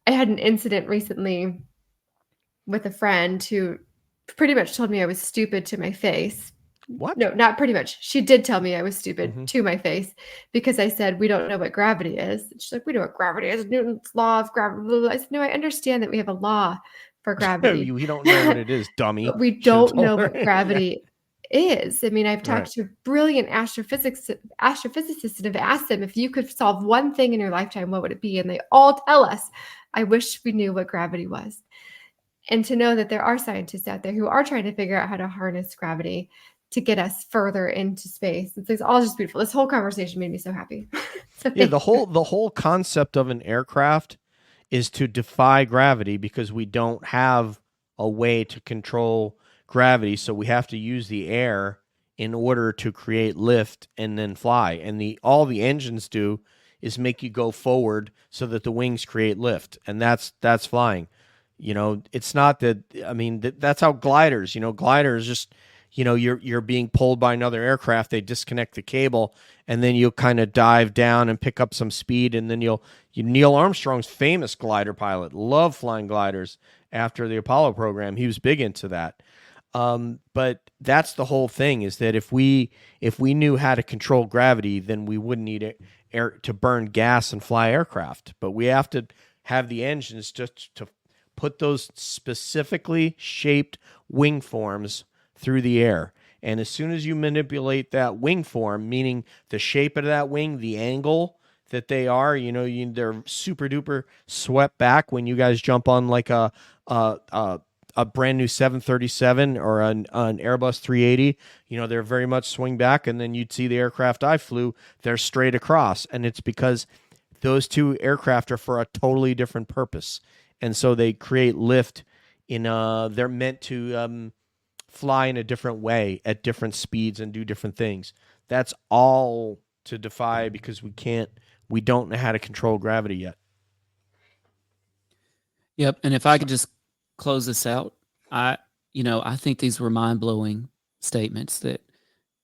I had an incident recently with a friend who pretty much told me I was stupid to my face. What? No, not pretty much. She did tell me I was stupid to my face because I said, we don't know what gravity is. And she's like, we know what gravity is. Newton's law of gravity. Blah, blah, blah. I said, no, I understand that we have a law for gravity. We don't know what it is, dummy. But we don't know what gravity is. I mean, I've talked to brilliant astrophysicists and have asked them, if you could solve one thing in your lifetime, what would it be? And they all tell us, I wish we knew what gravity was. And to know that there are scientists out there who are trying to figure out how to harness gravity to get us further into space. It's all just beautiful. This whole conversation made me so happy. The whole concept of an aircraft is to defy gravity because we don't have a way to control gravity. So we have to use the air in order to create lift and then fly. And all the engines do is make you go forward so that the wings create lift. And that's flying. It's not that, I mean, that's how gliders, gliders just, you're being pulled by another aircraft. They disconnect the cable and then you'll kind of dive down and pick up some speed. And then Neil Armstrong's famous glider pilot, loved flying gliders after the Apollo program. He was big into that. But that's the whole thing, is that if we knew how to control gravity, then we wouldn't need air to burn gas and fly aircraft. But we have to have the engines just to put those specifically shaped wing forms through the air. And as soon as you manipulate that wing form, meaning the shape of that wing, the angle that they are, they're super duper swept back when you guys jump on like a brand new 737 or an Airbus 380, they're very much swing back. And then you'd see the aircraft I flew, they're straight across. And it's because those two aircraft are for a totally different purpose. And so they create lift they're meant to fly in a different way at different speeds and do different things. That's all to defy because we don't know how to control gravity yet. Yep. And if I could just close this out, I think these were mind-blowing statements that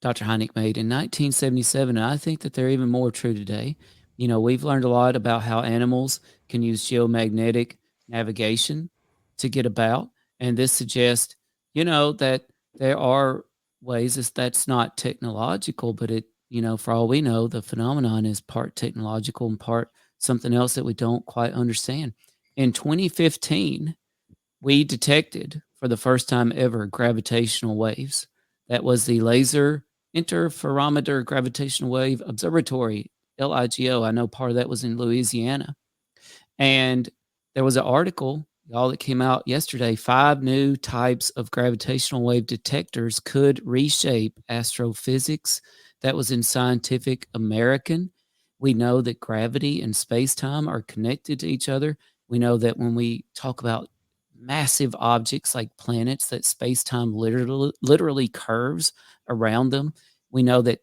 Dr. Hynek made in 1977. And I think that they're even more true today. We've learned a lot about how animals can use geomagnetic navigation to get about. And this suggests, that there are ways that's not technological, but it, for all we know, the phenomenon is part technological and part something else that we don't quite understand. In 2015, we detected for the first time ever gravitational waves. That was the Laser Interferometer Gravitational Wave Observatory, LIGO. I know part of that was in Louisiana. And there was an article, y'all, that came out yesterday. 5 new types of gravitational wave detectors could reshape astrophysics. That was in Scientific American. We know that gravity and space-time are connected to each other. We know that when we talk about massive objects like planets, that space-time literally curves around them. We know that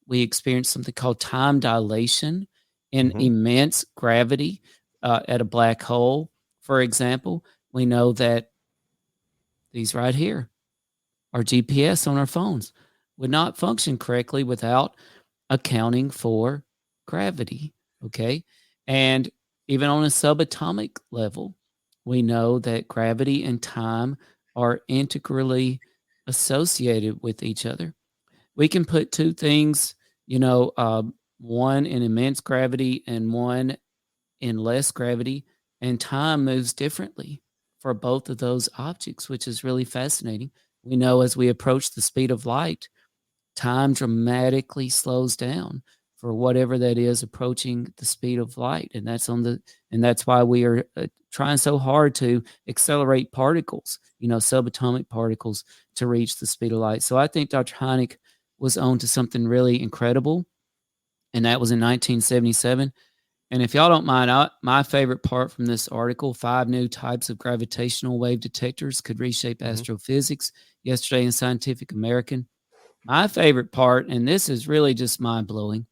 we experience something called time dilation in immense gravity at a black hole, for example. We know that these right here, our GPS on our phones, would not function correctly without accounting for gravity, okay? And even on a subatomic level, we know that gravity and time are integrally associated with each other. We can put 2 things, one in immense gravity and one in less gravity, and time moves differently for both of those objects, which is really fascinating. We know as we approach the speed of light, time dramatically slows down for whatever that is approaching the speed of light, and that's why we are trying so hard to accelerate particles, subatomic particles, to reach the speed of light. So I think Dr. Hynek was on to something really incredible, and that was in 1977. And if y'all don't mind, my favorite part from this article, 5 new types of gravitational wave detectors could reshape astrophysics, yesterday in Scientific American. My favorite part, and this is really just mind-blowing,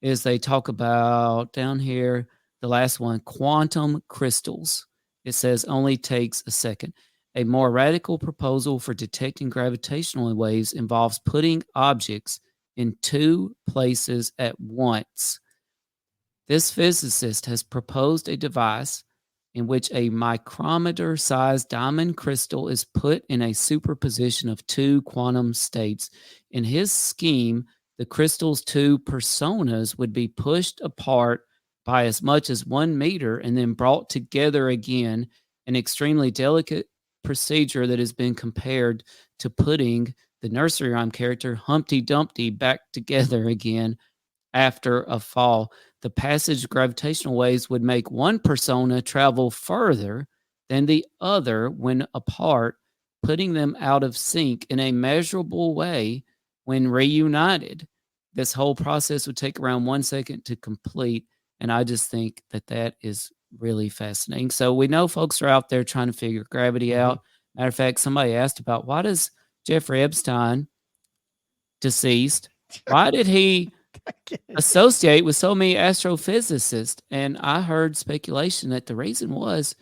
is they talk about down here, the last one, quantum crystals. It says only takes a second. A more radical proposal for detecting gravitational waves involves putting objects in 2 places at once. This physicist has proposed a device in which a micrometer-sized diamond crystal is put in a superposition of 2 quantum states. In his scheme, the crystal's 2 personas would be pushed apart by as much as 1 meter and then brought together again, an extremely delicate procedure that has been compared to putting the nursery rhyme character Humpty Dumpty back together again after a fall. The passage of gravitational waves would make one persona travel further than the other when apart, putting them out of sync in a measurable way when reunited. This whole process would take around 1 second to complete, and I just think that is really fascinating. So we know folks are out there trying to figure gravity out. Matter of fact, somebody asked about, why does Jeffrey Epstein, deceased, why did he associate with so many astrophysicists? And I heard speculation that the reason was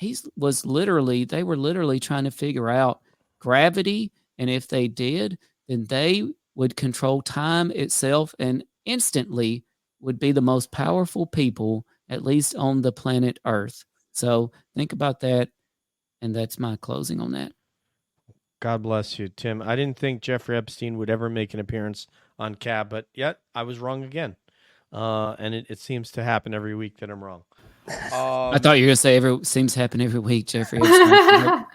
they were literally trying to figure out gravity, and if they did, then they would control time itself and instantly would be the most powerful people, at least on the planet Earth. So think about that, and that's my closing on that. God bless you, Tim. I didn't think Jeffrey Epstein would ever make an appearance on Cab, but yet I was wrong again. And it seems to happen every week that I'm wrong. I thought you were going to say seems to happen every week, Jeffrey Epstein.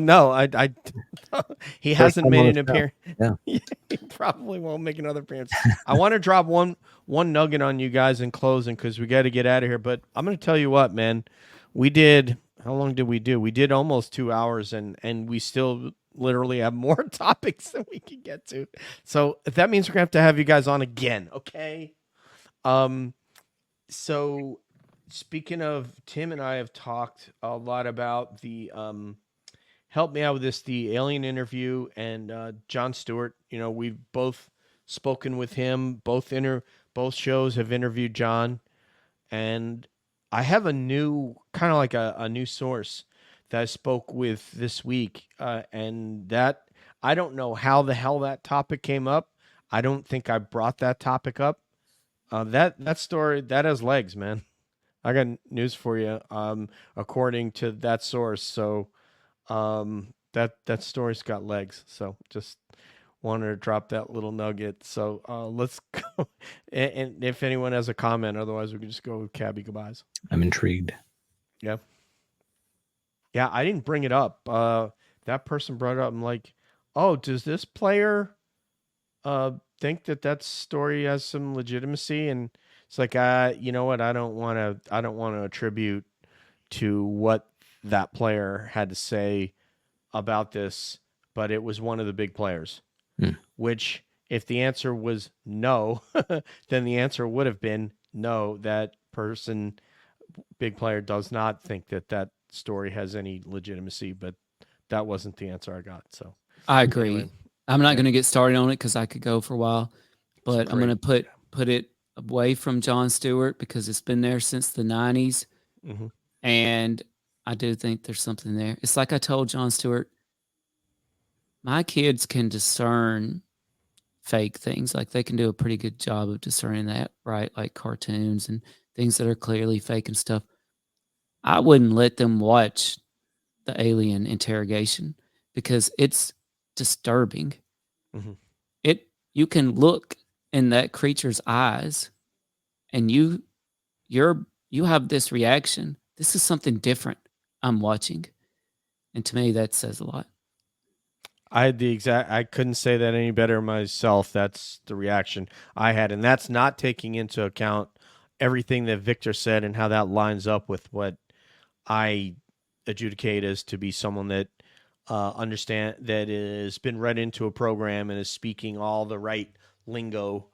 No. He hasn't made an appearance. Yeah. He probably won't make another appearance. I want to drop one nugget on you guys in closing because we got to get out of here. But I'm going to tell you what, man. How long did we do? We did almost 2 hours, and we still literally have more topics than we can get to. So that means we're going to have you guys on again, okay? So speaking of, Tim and I have talked a lot about the help me out with this, the alien interview, and Jon Stewart. We've both spoken with him. Both shows have interviewed John, and I have a new, kind of like a new source that I spoke with this week, and that, I don't know how the hell that topic came up. I don't think I brought that topic up. That story, that has legs, man. I got news for you. According to that source, so that story's got legs. So just wanted to drop that little nugget. So let's go. And if anyone has a comment, otherwise we can just go with Cabby goodbyes. I'm intrigued. Yeah. Yeah, I didn't bring it up. That person brought it up. I'm like, oh, does this player think that story has some legitimacy? And it's like, you know what? I don't want to attribute to what that player had to say about this, but it was one of the big players. Which, if the answer was no, then the answer would have been no. That person, big player, does not think that story has any legitimacy, but that wasn't the answer I got. So I agree. Anyway. I'm not going to get started on it because I could go for a while, but I'm going to put it away from Jon Stewart because it's been there since the 90s. Mhm. And I do think there's something there. It's like I told Jon Stewart, my kids can discern fake things. Like they can do a pretty good job of discerning that, right? Like cartoons and things that are clearly fake and stuff. I wouldn't let them watch the alien interrogation because it's disturbing. Mhm. You can look in that creature's eyes and you have this reaction. This is something different I'm watching. And to me, that says a lot. I couldn't say that any better myself. That's the reaction I had. And that's not taking into account everything that Victor said and how that lines up with what I adjudicate as to be someone that understand that has been read into a program and is speaking all the right lingo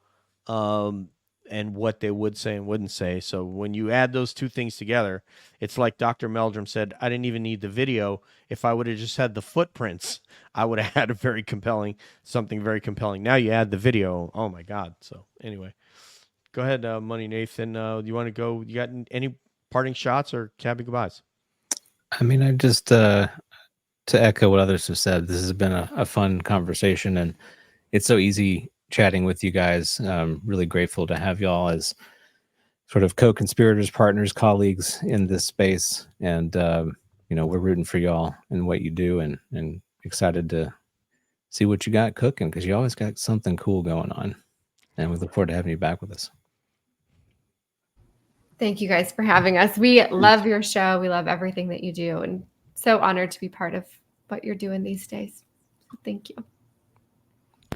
and what they would say and wouldn't say. So when you add those two things together, it's like Dr. Meldrum said, I didn't even need the video. If I would have just had the footprints, I would have had something very compelling. Now you add the video. Oh my God. So anyway, go ahead, Money Nathan. You want to go? You got any parting shots or cabby goodbyes? I mean, I just to echo what others have said, this has been a fun conversation, and it's so easy chatting with you guys. Really grateful to have y'all as sort of co-conspirators, partners, colleagues in this space, and we're rooting for y'all and what you do, and excited to see what you got cooking because you always got something cool going on, and we look forward to having you back with us. Thank you guys for having us. We love your show. We love everything that you do, and so honored to be part of what you're doing these days. Thank you.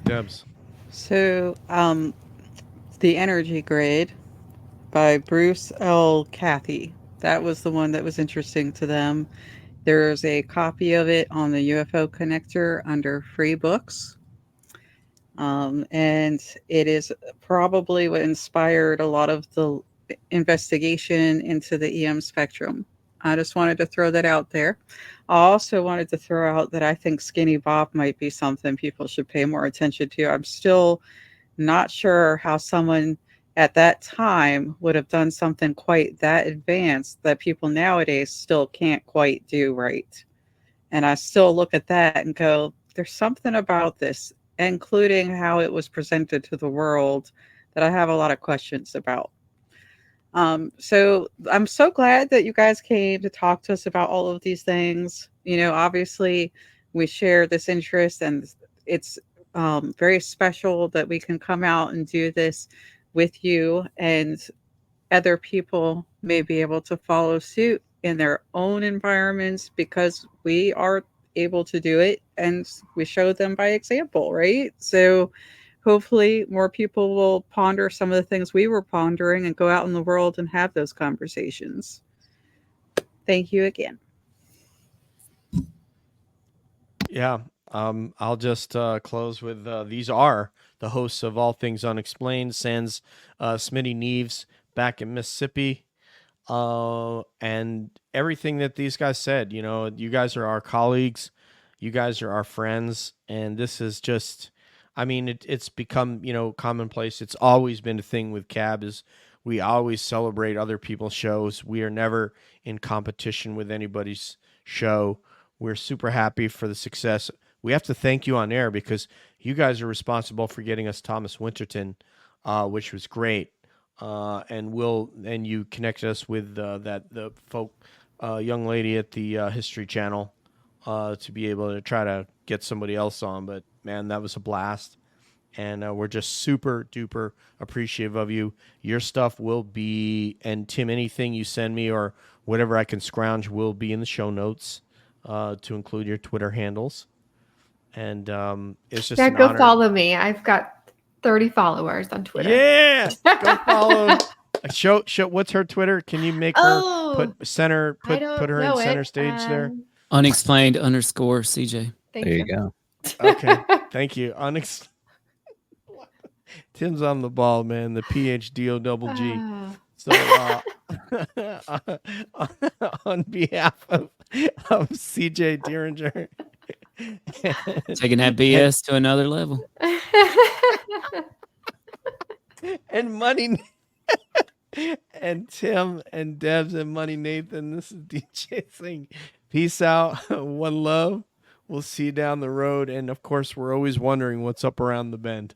Debs. So, The Energy Grid by Bruce L. Cathy. That was the one that was interesting to them. There's a copy of it on the UFO Connector under free books. And it is probably what inspired a lot of the investigation into the EM spectrum. I just wanted to throw that out there. I also wanted to throw out that I think Skinny Bob might be something people should pay more attention to. I'm still not sure how someone at that time would have done something quite that advanced that people nowadays still can't quite do right. And I still look at that and go, there's something about this, including how it was presented to the world, that I have a lot of questions about. So I'm so glad that you guys came to talk to us about all of these things. Obviously we share this interest, and it's very special that we can come out and do this with you, and other people may be able to follow suit in their own environments because we are able to do it and we show them by example, right? So hopefully more people will ponder some of the things we were pondering and go out in the world and have those conversations. Thank you again. Yeah. I'll just close with these are the hosts of All Things Unexplained, sans Smitty Neves back in Mississippi. And everything that these guys said, you guys are our colleagues, you guys are our friends, and this is just, it's become, commonplace. It's always been a thing with Cab is we always celebrate other people's shows. We are never in competition with anybody's show. We're super happy for the success. We have to thank you on air because you guys are responsible for getting us Thomas Winterton, which was great. and you connected us with the young lady at the History Channel to be able to try to get somebody else on. But man, that was a blast. And we're just super duper appreciative of you. Your stuff will be, and Tim, anything you send me or whatever I can scrounge will be in the show notes to include your Twitter handles. And it's just an go honor. follow me. I've got 30 followers on Twitter. Yeah, go follow. Show. What's her Twitter? Can you make her put her in center stage there? Unexplained _CJ. Thank There you go. Okay, thank you. Tim's on the ball, man. The PhDO. So on behalf of CJ Dieringer Taking that BS to another level. and Money and Tim and Debs and Money Nathan, this is DJ saying peace out. One love. We'll see you down the road. And of course, we're always wondering what's up around the bend.